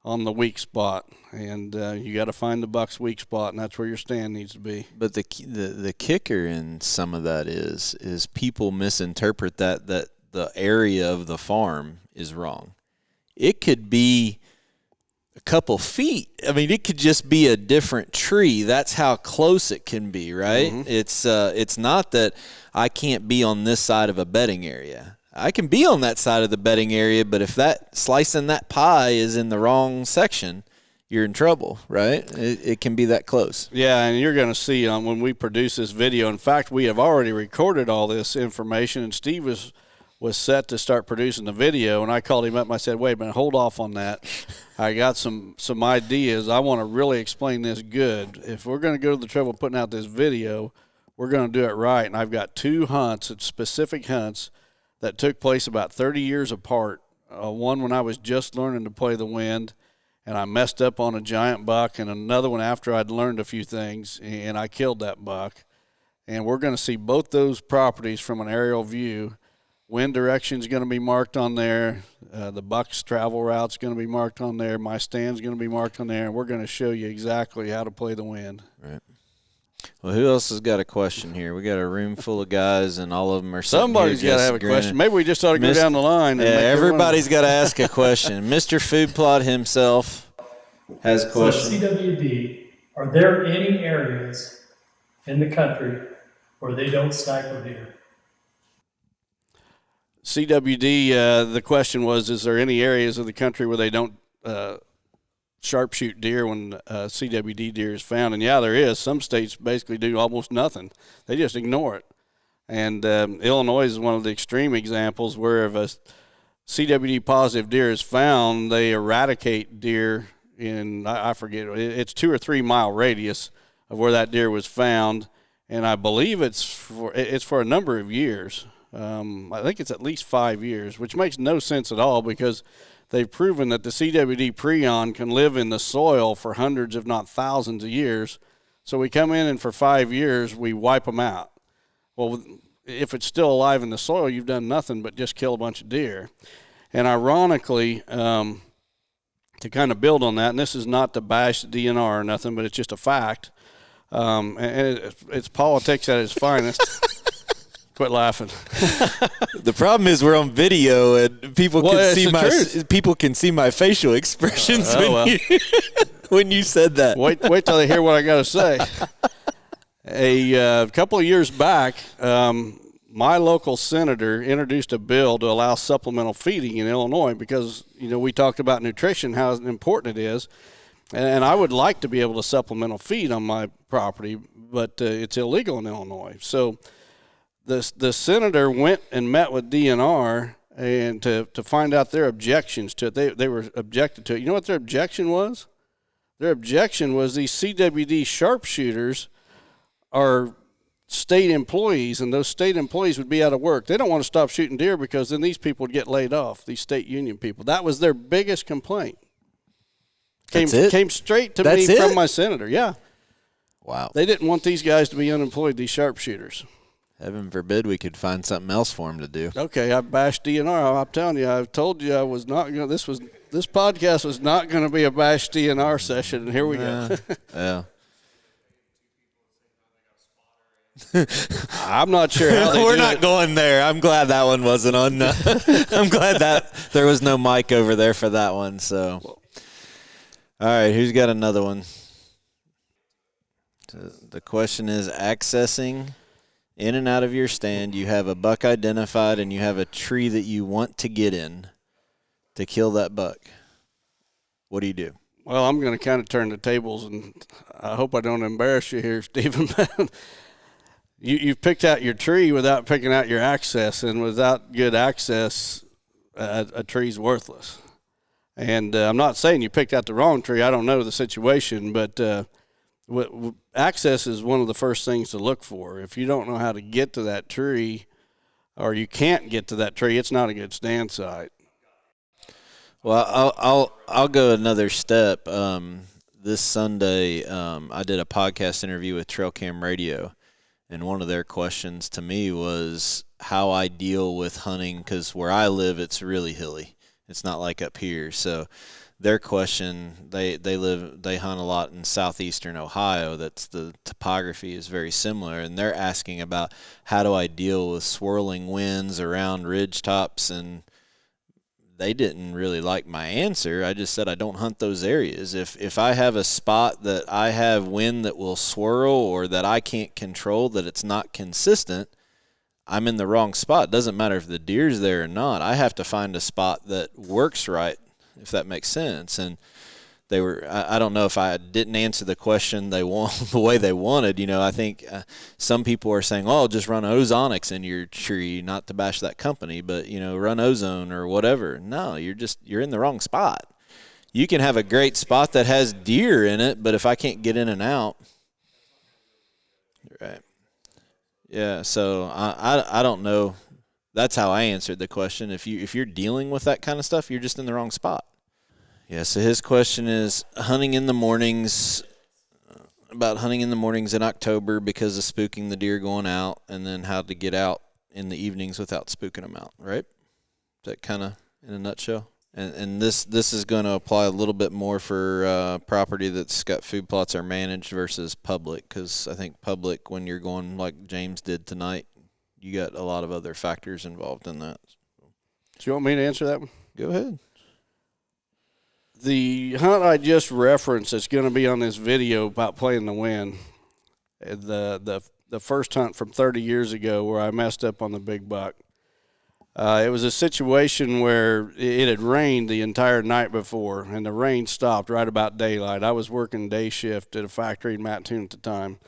on the weak spot, and you got to find the buck's weak spot, and that's where your stand needs to be. But the kicker in some of that is people misinterpret that the area of the farm is wrong. It could be a couple feet. I mean, it could just be a different tree. That's how close it can be, right? Mm-hmm. It's not that I can't be on this side of a bedding area. I can be on that side of the bedding area, but if that slicing that pie is in the wrong section, you're in trouble, right? It can be that close. Yeah, and you're going to see when we produce this video. In fact, we have already recorded all this information, and Steve was set to start producing the video, and I called him up and I said, wait a minute, hold off on that. I got some ideas. I want to really explain this good. If we're going to go to the trouble of putting out this video, we're going to do it right. And I've got two hunts, specific hunts, that took place about 30 years apart. One when I was just learning to play the wind, and I messed up on a giant buck, and another one after I'd learned a few things, and I killed that buck. And we're going to see both those properties from an aerial view. Wind direction is going to be marked on there. The buck's travel route's going to be marked on there. My stand's going to be marked on there, and we're going to show you exactly how to play the wind. Right. Well, who else has got a question here? We got a room full of guys, and all of them are sitting Somebody's got to have a question. Maybe we just ought to go down the line. Yeah, everybody's got to ask a question. Mr. Food Plot himself has a question. So CWD, are there any areas in the country where they don't sniper deer? CWD, the question was, is there any areas of the country where they don't sharpshoot deer when CWD deer is found? And yeah, there is. Some states basically do almost nothing. They just ignore it. And Illinois is one of the extreme examples where if a CWD positive deer is found, they eradicate deer in, I forget, it's 2 or 3 mile radius of where that deer was found. And I believe it's for a number of years. I think it's at least 5 years, which makes no sense at all because they've proven that the CWD prion can live in the soil for hundreds, if not thousands of years. So we come in and for 5 years, we wipe them out. Well, if it's still alive in the soil, you've done nothing but just kill a bunch of deer. And ironically, to kind of build on that, and this is not to bash the DNR or nothing, but it's just a fact, and it's politics at its finest. Quit laughing. The problem is we're on video and people can see my facial expressions when you said that. Wait till they hear what I got to say. A couple of years back, my local senator introduced a bill to allow supplemental feeding in Illinois because, we talked about nutrition, how important it is. And I would like to be able to supplemental feed on my property, but it's illegal in Illinois. So the senator went and met with DNR and to find out their objections to it. They were objected to it. You know what their objection was? Their objection was these CWD sharpshooters are state employees, and those state employees would be out of work. They don't want to stop shooting deer because then these people would get laid off, these state union people. That was their biggest complaint. Came straight to me from my senator, yeah. Wow. They didn't want these guys to be unemployed, these sharpshooters. Heaven forbid we could find something else for them to do. Okay, I bashed DNR. I'm telling you, I've told you I was not going to, this podcast was not going to be a bash DNR session, and here we go. Yeah. I'm not sure how they We're not going there. I'm glad that one wasn't on. I'm glad that there was no mic over there for that one. So, all right, who's got another one? The question is accessing in and out of your stand. You have a buck identified and you have a tree that you want to get in to kill that buck. What do you do? Well, I'm going to kind of turn the tables, and I hope I don't embarrass you here, Stephen. You've picked out your tree without picking out your access, and without good access, a tree's worthless. And I'm not saying you picked out the wrong tree. I don't know the situation, but access is one of the first things to look for. If you don't know how to get to that tree, or you can't get to that tree, it's not a good stand site. Well, I'll go another step. This Sunday, I did a podcast interview with Trail Cam Radio. And one of their questions to me was how I deal with hunting, because where I live, it's really hilly. It's not like up here. So their question, they hunt a lot in southeastern Ohio. That's the topography is very similar. And they're asking about how do I deal with swirling winds around ridge tops, and they didn't really like my answer. I just said I don't hunt those areas. If I have a spot that I have wind that will swirl or that I can't control, that it's not consistent, I'm in the wrong spot. It doesn't matter if the deer's there or not. I have to find a spot that works right, if that makes sense. And they were, I don't know if I didn't answer the question the way they wanted. I think some people are saying, oh, just run ozonics in your tree, not to bash that company, but, run ozone or whatever. No, you're in the wrong spot. You can have a great spot that has deer in it, but if I can't get in and out. Right. Yeah, so I don't know. That's how I answered the question. If you're dealing with that kind of stuff, you're just in the wrong spot. Yeah, so his question is hunting in the mornings in October because of spooking the deer going out, and then how to get out in the evenings without spooking them out, right? Is that kind of in a nutshell? And this is going to apply a little bit more for property that's got food plots are managed versus public, because I think public, when you're going like James did tonight, you got a lot of other factors involved in that. Do you want me to answer that one? Go ahead. The hunt I just referenced that's going to be on this video about playing the wind, the first hunt from 30 years ago where I messed up on the big buck. It was a situation where it had rained the entire night before, and the rain stopped right about daylight. I was working day shift at a factory in Mattoon at the time,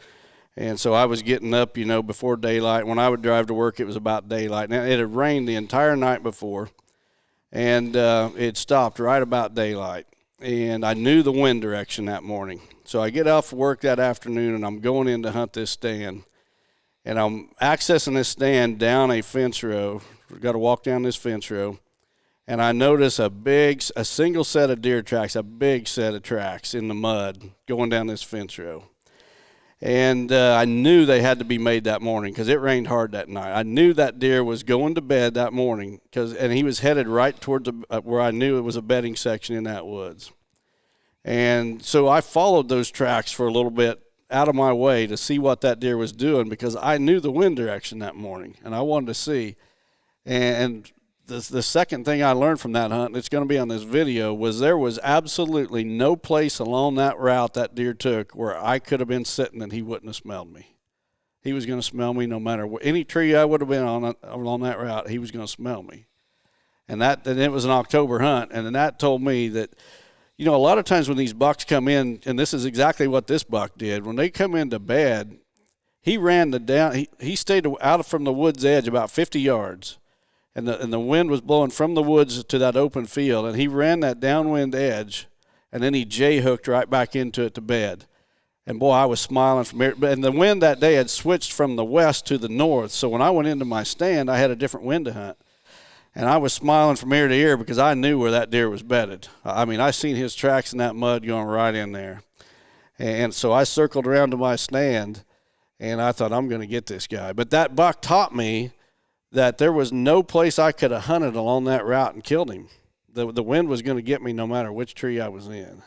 and so I was getting up, before daylight. When I would drive to work, it was about daylight. Now, it had rained the entire night before, and it stopped right about daylight. And I knew the wind direction that morning. So I get off work that afternoon, and I'm going in to hunt this stand. And I'm accessing this stand down a fence row. We've got to walk down this fence row. and I noticed a single set of deer tracks, a big set of tracks in the mud going down this fence row. And I knew they had to be made that morning because it rained hard that night. I knew that deer was going to bed that morning and he was headed right towards where I knew it was a bedding section in that woods. And so I followed those tracks for a little bit out of my way to see what that deer was doing because I knew the wind direction that morning and I wanted to see. And the second thing I learned from that hunt, and it's going to be on this video, was there was absolutely no place along that route that deer took where I could have been sitting and he wouldn't have smelled me. He was going to smell me no matter what. Any tree I would have been on along that route, he was going to smell me. And it was an October hunt, and then that told me that, you know, a lot of times when these bucks come in, and this is exactly what this buck did, when they come into bed, he ran he stayed out from the wood's edge about 50 yards. And the wind was blowing from the woods to that open field, and he ran that downwind edge, and then he J-hooked right back into it to bed. And, boy, I was smiling from here. And the wind that day had switched from the west to the north, so when I went into my stand, I had a different wind to hunt. And I was smiling from ear to ear because I knew where that deer was bedded. I mean, I seen his tracks in that mud going right in there. And so I circled around to my stand, and I thought, I'm going to get this guy. But that buck taught me that there was no place I could have hunted along that route and killed him. The wind was going to get me no matter which tree I was in.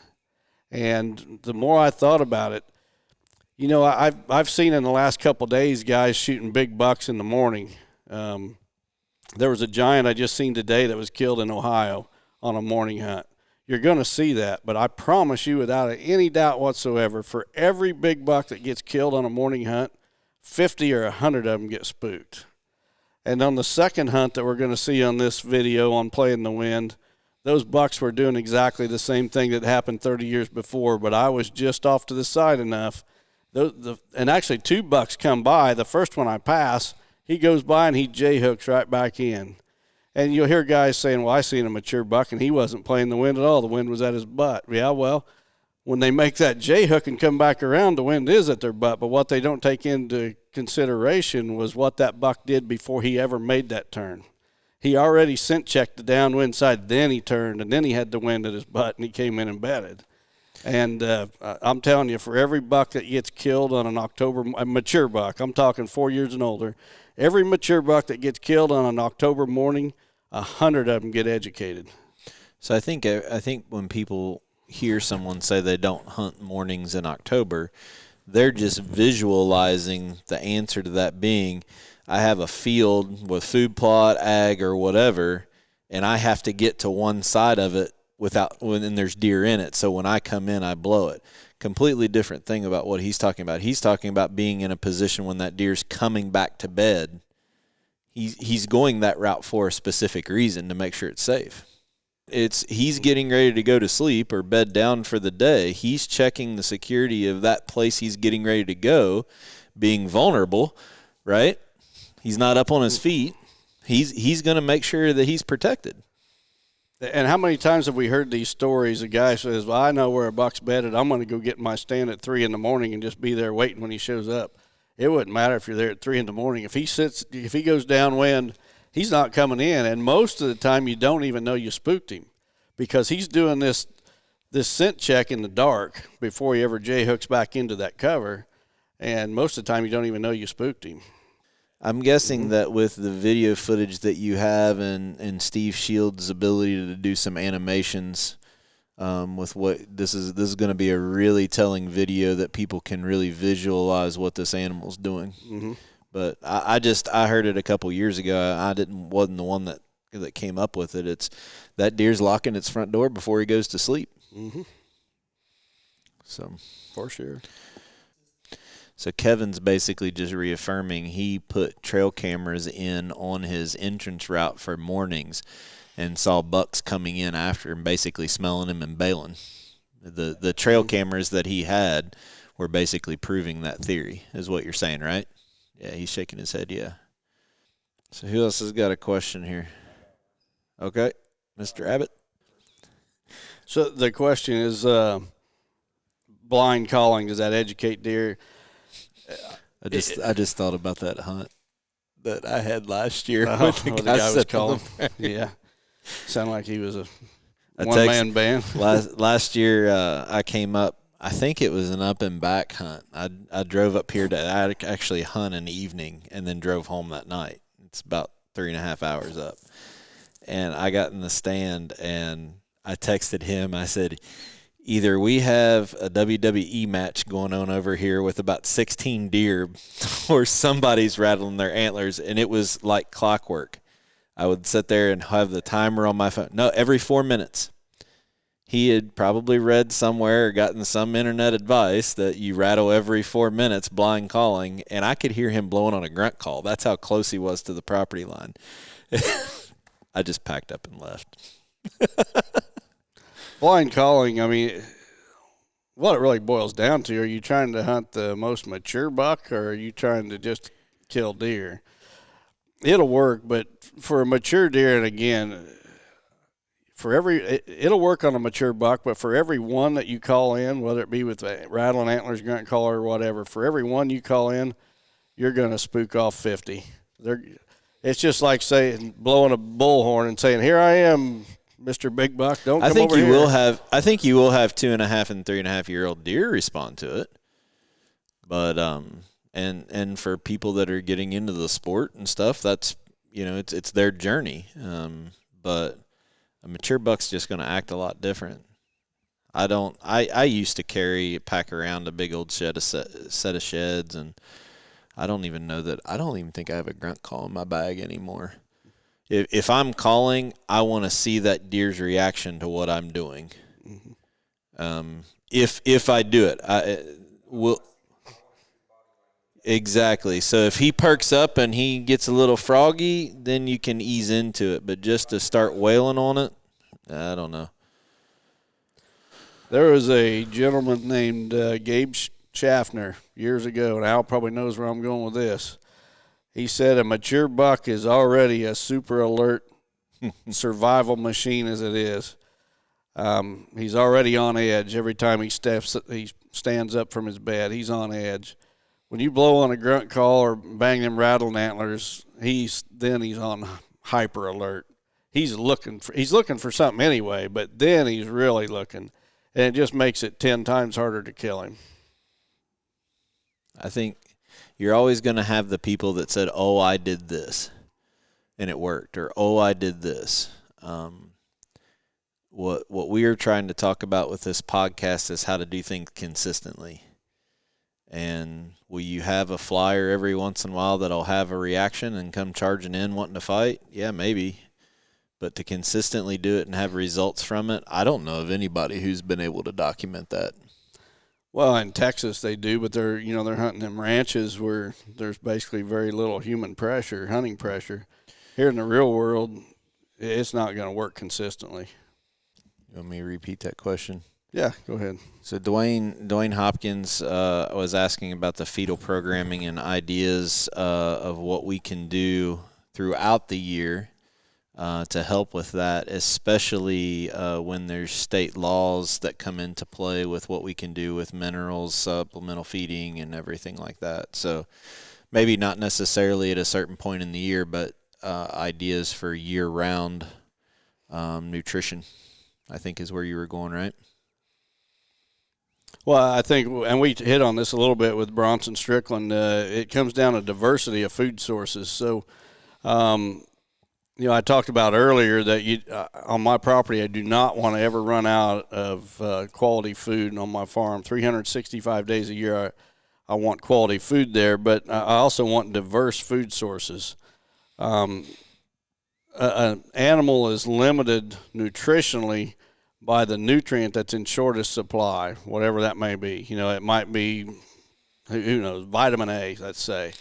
And the more I thought about it, you know, I've seen in the last couple of days guys shooting big bucks in the morning. There was a giant I just seen today that was killed in Ohio on a morning hunt. You're going to see that, but I promise you without any doubt whatsoever, for every big buck that gets killed on a morning hunt, 50 or 100 of them get spooked. And on the second hunt that we're going to see on this video on Play in the Wind, those bucks were doing exactly the same thing that happened 30 years before, but I was just off to the side enough. And actually 2 bucks come by. The first one I pass, he goes by and he J-hooks right back in. And you'll hear guys saying, well, I seen a mature buck and he wasn't playing the wind at all. The wind was at his butt. Yeah, well, when they make that J-hook and come back around, the wind is at their butt. But what they don't take into consideration was what that buck did before he ever made that turn. He already scent checked the downwind side, then he turned, and then he had the wind at his butt, and he came in and bedded. And I'm telling you, for every buck that gets killed on a mature buck, I'm talking 4 years and older, every mature buck that gets killed on an October morning, 100 of them get educated. So I think when people hear someone say they don't hunt mornings in October, they're just visualizing the answer to that being, I have a field with food plot, ag, or whatever, and I have to get to one side of it when there's deer in it. So when I come in, I blow it. Completely different thing about what he's talking about. He's talking about being in a position when that deer's coming back to bed. He's going that route for a specific reason to make sure it's safe. He's getting ready to go to sleep or bed down for the day. He's checking the security of that place he's getting ready to go, being vulnerable, right? He's not up on his feet. He's going to make sure that he's protected. And how many times have we heard these stories? A guy says, well, I know where a buck's bedded. I'm going to go get in my stand at 3 in the morning and just be there waiting when he shows up. It wouldn't matter if you're there at 3 in the morning. If he goes downwind, he's not coming in. And most of the time you don't even know you spooked him because he's doing this scent check in the dark before he ever J-hooks back into that cover. And most of the time you don't even know you spooked him. I'm guessing that with the video footage that you have and Steve Shields' ability to do some animations with what this is going to be a really telling video that people can really visualize what this animal's doing. Mm-hmm. But I heard it a couple years ago. I wasn't the one that came up with it. It's that deer's locking its front door before he goes to sleep. Mm-hmm. So for sure. So Kevin's basically just reaffirming he put trail cameras in on his entrance route for mornings and saw bucks coming in after and basically smelling him and bailing. The trail cameras that he had were basically proving that theory, is what you're saying, right? Yeah, he's shaking his head, yeah. So who else has got a question here? Okay, Mr. Abbott. So the question is blind calling, does that educate deer? I just thought about that hunt that I had last year with the guy was calling. Yeah. Sound like he was a I one-man band. last year, I came up. I think it was an up and back hunt. I drove up here to actually hunt an evening and then drove home that night. It's about 3.5 hours up. And I got in the stand and I texted him. I said, either we have a WWE match going on over here with about 16 deer or somebody's rattling their antlers. And it was like clockwork. I would sit there and have the timer on my phone. No, every 4 minutes. He had probably read somewhere or gotten some internet advice that you rattle every 4 minutes blind calling, and I could hear him blowing on a grunt call. That's how close he was to the property line. I just packed up and left. Blind calling, I mean, what it really boils down to, are you trying to hunt the most mature buck or are you trying to just kill deer? It'll work, but for a mature deer, and again, it'll work on a mature buck, but for every one that you call in, whether it be with a rattling antlers, grunt caller, or whatever, for every one you call in, you're going to spook off 50. It's just like saying, blowing a bullhorn and saying, "Here I am, Mr. Big Buck. Don't come over here." I think you will have 2.5 and 3.5-year-old deer respond to it, but and for people that are getting into the sport and stuff, that's it's their journey, but. A mature buck's just going to act a lot different. I used to pack around a big old set of sheds, and I don't even think I have a grunt call in my bag anymore. If I'm calling, I want to see that deer's reaction to what I'm doing. Mm-hmm. If I do it, I will. Exactly. So if he perks up and he gets a little froggy, then you can ease into it. But just to start wailing on it, I don't know. There was a gentleman named Gabe Schaffner years ago, and Al probably knows where I'm going with this. He said a mature buck is already a super alert survival machine as it is. He's already on edge every time he stands up from his bed. He's on edge. When you blow on a grunt call or bang them rattling antlers, he's on hyper alert. He's looking for something anyway, but then he's really looking, and it just makes it 10 times harder to kill him. I think you're always going to have the people that said, "Oh, I did this, and it worked," or "Oh, I did this." What we are trying to talk about with this podcast is how to do things consistently. And will you have a flyer every once in a while that'll have a reaction and come charging in wanting to fight? Yeah, maybe. But to consistently do it and have results from it, I don't know of anybody who's been able to document that. Well, in Texas they do, but they're hunting them ranches where there's basically very little human pressure, hunting pressure. Here in the real world, it's not going to work consistently. You want me to repeat that question? Yeah, go ahead. So Dwayne Hopkins was asking about the fetal programming and ideas of what we can do throughout the year to help with that, especially when there's state laws that come into play with what we can do with minerals, supplemental feeding, and everything like that. So maybe not necessarily at a certain point in the year, but ideas for year-round nutrition, I think is where you were going, right? Well, I think, and we hit on this a little bit with Bronson Strickland, it comes down to diversity of food sources. So, I talked about earlier that on my property, I do not want to ever run out of quality food on my farm. 365 days a year, I want quality food there, but I also want diverse food sources. An animal is limited nutritionally by the nutrient that's in shortest supply, whatever that may be. It might be, who knows, vitamin A, let's say.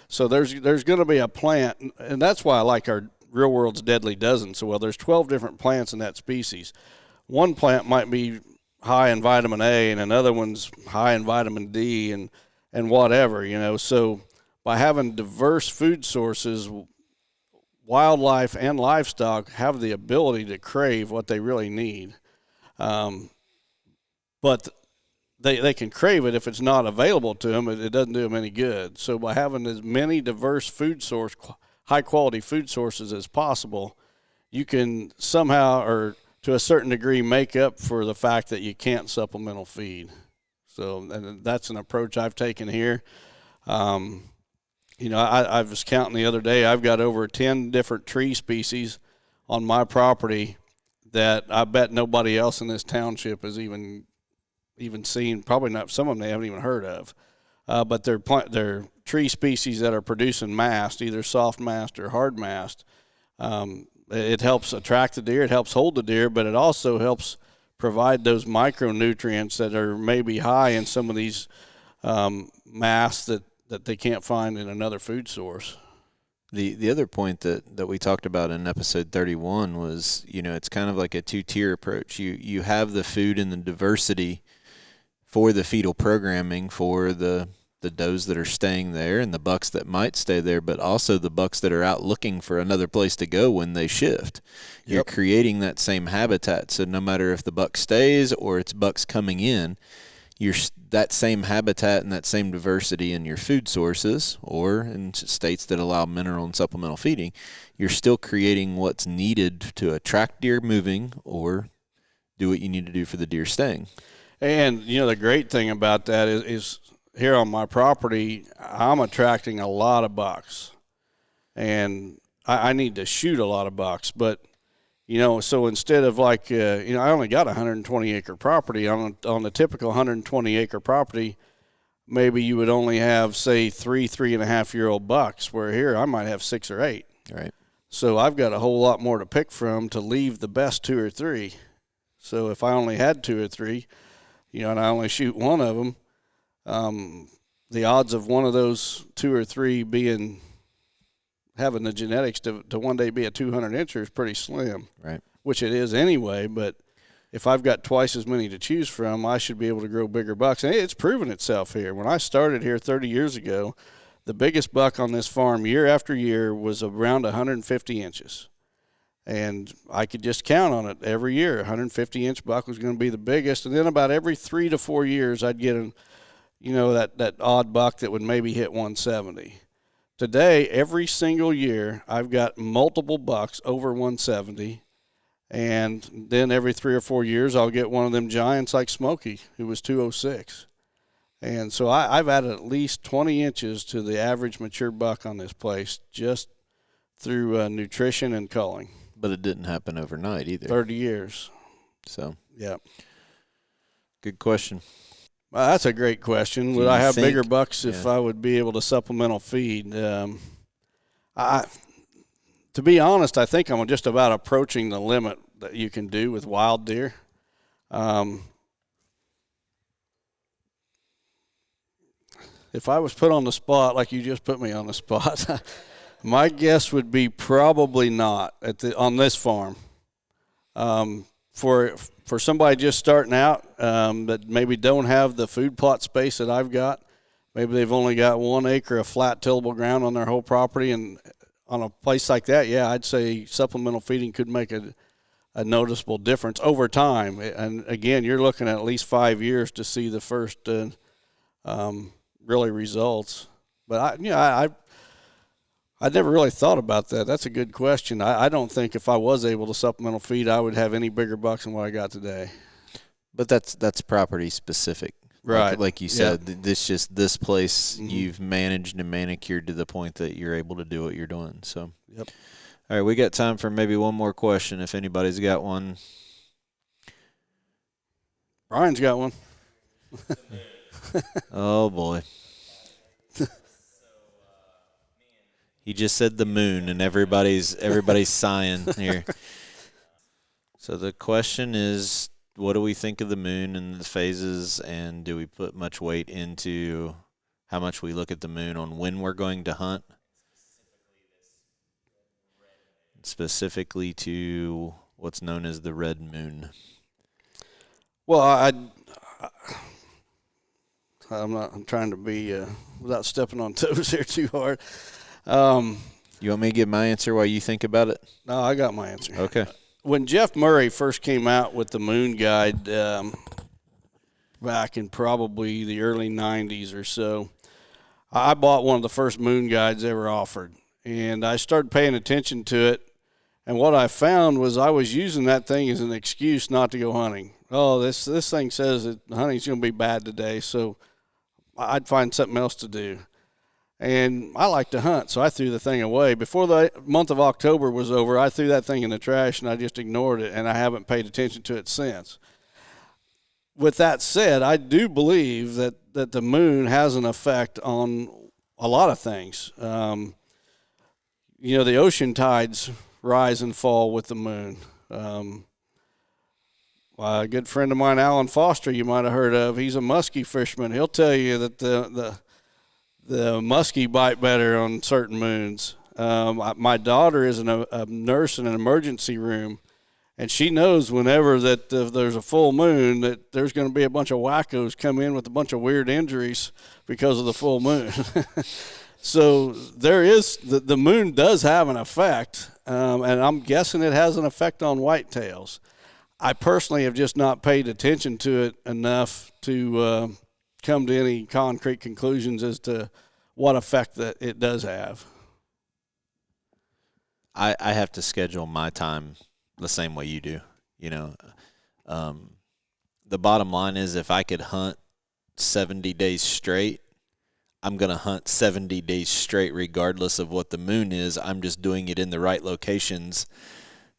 So there's going to be a plant, and that's why I like our Real World's Deadly Dozen so well. There's 12 different plants in that species. One plant might be high in vitamin A, and another one's high in vitamin D, and whatever, So by having diverse food sources, wildlife and livestock have the ability to crave what they really need. But they can crave it if it's not available to them. It doesn't do them any good. So by having as many diverse high quality food sources as possible, you can somehow or to a certain degree make up for the fact that you can't supplemental feed. So and that's an approach I've taken here. You know, I was counting the other day, I've got over 10 different tree species on my property that I bet nobody else in this township has even seen. Probably not, some of them they haven't even heard of. But they're tree species that are producing mast, either soft mast or hard mast. It helps attract the deer, it helps hold the deer, but it also helps provide those micronutrients that are maybe high in some of these masts that they can't find in another food source. The other point that we talked about in episode 31 was, you know, it's kind of like a two-tier approach. You have the food and the diversity for the fetal programming for the does that are staying there and the bucks that might stay there, but also the bucks that are out looking for another place to go when they shift. You're creating that same habitat. So no matter if the buck stays or it's bucks coming in, that same habitat and that same diversity in your food sources, or in states that allow mineral and supplemental feeding, you're still creating what's needed to attract deer moving or do what you need to do for the deer staying. And, you know, the great thing about that is here on my property, I'm attracting a lot of bucks. And I need to shoot a lot of bucks, but you know, so instead of like, you know, I only got a 120-acre property. On the typical 120-acre property, maybe you would only have, say, 3.5-year-old bucks, where here I might have 6 or 8. Right. So I've got a whole lot more to pick from to leave the best 2 or 3. So if I only had 2 or 3, you know, and I only shoot one of them, the odds of one of those 2 or 3 having the genetics to one day be a 200-incher is pretty slim. Right. Which it is anyway, but if I've got twice as many to choose from, I should be able to grow bigger bucks. And it's proven itself here. When I started here 30 years ago, the biggest buck on this farm year after year was around 150 inches. And I could just count on it every year. 150-inch buck was going to be the biggest. And then about every 3 to 4 years, I'd get that odd buck that would maybe hit 170. Today, every single year, I've got multiple bucks over 170, and then every 3 or 4 years, I'll get one of them giants like Smokey, who was 206. And so I've added at least 20 inches to the average mature buck on this place just through nutrition and culling. But it didn't happen overnight either. 30 years. So, yeah. Good question. Well, that's a great question. Would I have bigger bucks if I would be able to supplemental feed? To be honest, I think I'm just about approaching the limit that you can do with wild deer. If I was put on the spot, like you just put me on the spot, my guess would be probably not on this farm. For somebody just starting out that maybe don't have the food plot space that I've got, maybe they've only got 1 acre of flat tillable ground on their whole property, and on a place like that, yeah, I'd say supplemental feeding could make a noticeable difference over time. And again, you're looking at least 5 years to see the first really results. But I never really thought about that. That's a good question. I don't think if I was able to supplemental feed, I would have any bigger bucks than what I got today. But that's property specific. Right. Like you said, this place you've managed and manicured to the point that you're able to do what you're doing. So, yep. All right, we got time for maybe one more question if anybody's got one. Brian's got one. Oh, boy. He just said the moon, and everybody's sighing here. So the question is, what do we think of the moon and the phases, and do we put much weight into how much we look at the moon on when we're going to hunt? Specifically to what's known as the red moon. Well, I'm trying to be without stepping on toes here too hard. You want me to give my answer while you think about it? No, I got my answer. Okay. When Jeff Murray first came out with the moon guide back in probably the early 90s or so, I bought one of the first moon guides ever offered. And I started paying attention to it, And what I found was I was using that thing as an excuse not to go hunting. Oh, this thing says that hunting's going to be bad today, so I'd find something else to do. And I like to hunt, so I threw the thing away. Before the month of October was over, I threw that thing in the trash, and I just ignored it, and I haven't paid attention to it since. With that said, I do believe that the moon has an effect on a lot of things. The ocean tides rise and fall with the moon. A good friend of mine, Alan Foster, you might have heard of, he's a muskie fisherman. He'll tell you that the muskie bite better on certain moons. My daughter is a nurse in an emergency room, and she knows whenever that there's a full moon that there's going to be a bunch of wackos come in with a bunch of weird injuries because of the full moon. So there is the moon does have an effect, and I'm guessing it has an effect on whitetails. I personally have just not paid attention to it enough to come to any concrete conclusions as to what effect that it does have. I have to schedule my time the same way you do. The bottom line is if I could hunt 70 days straight, I'm going to hunt 70 days straight regardless of what the moon is. I'm just doing it in the right locations,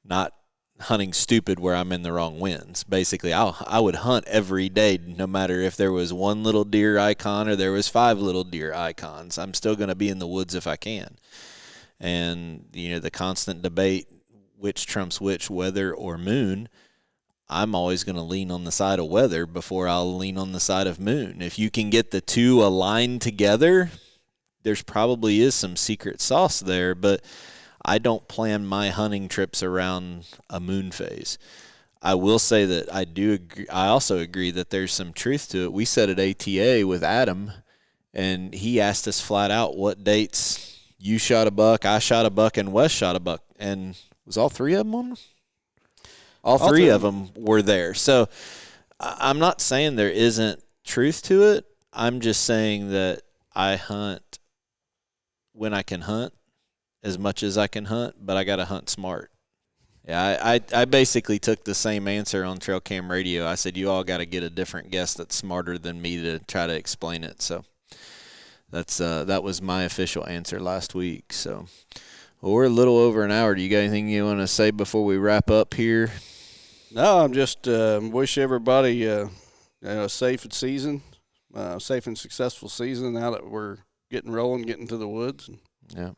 not hunting stupid where I'm in the wrong winds. Basically, I would hunt every day no matter if there was one little deer icon or there was 5 little deer icons. I'm still going to be in the woods if I can. And, the constant debate, which trumps which, weather or moon, I'm always going to lean on the side of weather before I'll lean on the side of moon. If you can get the two aligned together, there's probably is some secret sauce there, but I don't plan my hunting trips around a moon phase. I will say that I do agree. I also agree that there's some truth to it. We said at ATA with Adam, and he asked us flat out what dates you shot a buck, I shot a buck, and Wes shot a buck. And was all 3 of them on? All three of them were there. So I'm not saying there isn't truth to it. I'm just saying that I hunt when I can hunt as much as I can hunt, but I got to hunt smart. Yeah, I basically took the same answer on Trail Cam Radio. I said, you all got to get a different guest that's smarter than me to try to explain it. So that was my official answer last week. So well, we're a little over an hour. Do you got anything you want to say before we wrap up here? No, I'm just wish everybody a safe season, safe and successful season now that we're getting rolling, getting to the woods. Yeah.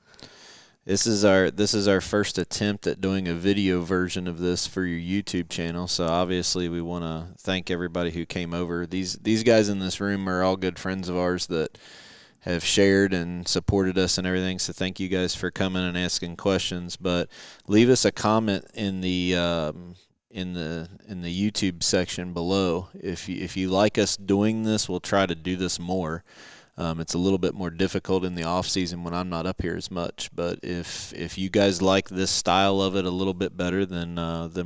This is our first attempt at doing a video version of this for your YouTube channel. So obviously we want to thank everybody who came over. These guys in this room are all good friends of ours that have shared and supported us and everything. So thank you guys for coming and asking questions. But leave us a comment in the YouTube section below. If you like us doing this, we'll try to do this more. It's a little bit more difficult in the off season when I'm not up here as much. But if you guys like this style of it a little bit better, then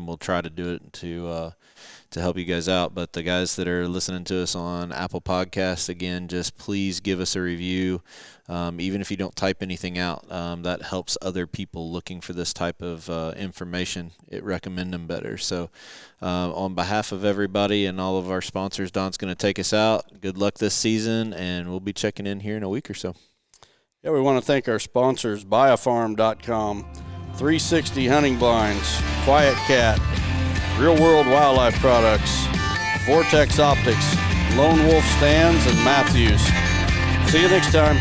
we'll try to do it to help you guys out. But the guys that are listening to us on Apple Podcasts, again, just please give us a review. Even if you don't type anything out, that helps other people looking for this type of information. It recommend them better. So on behalf of everybody and all of our sponsors, Don's going to take us out. Good luck this season, and we'll be checking in here in a week or so. Yeah, we want to thank our sponsors, BuyAFarm.com, 360 Hunting Blinds, Quiet Cat, Real World Wildlife Products, Vortex Optics, Lone Wolf Stands, and Matthews. See you next time.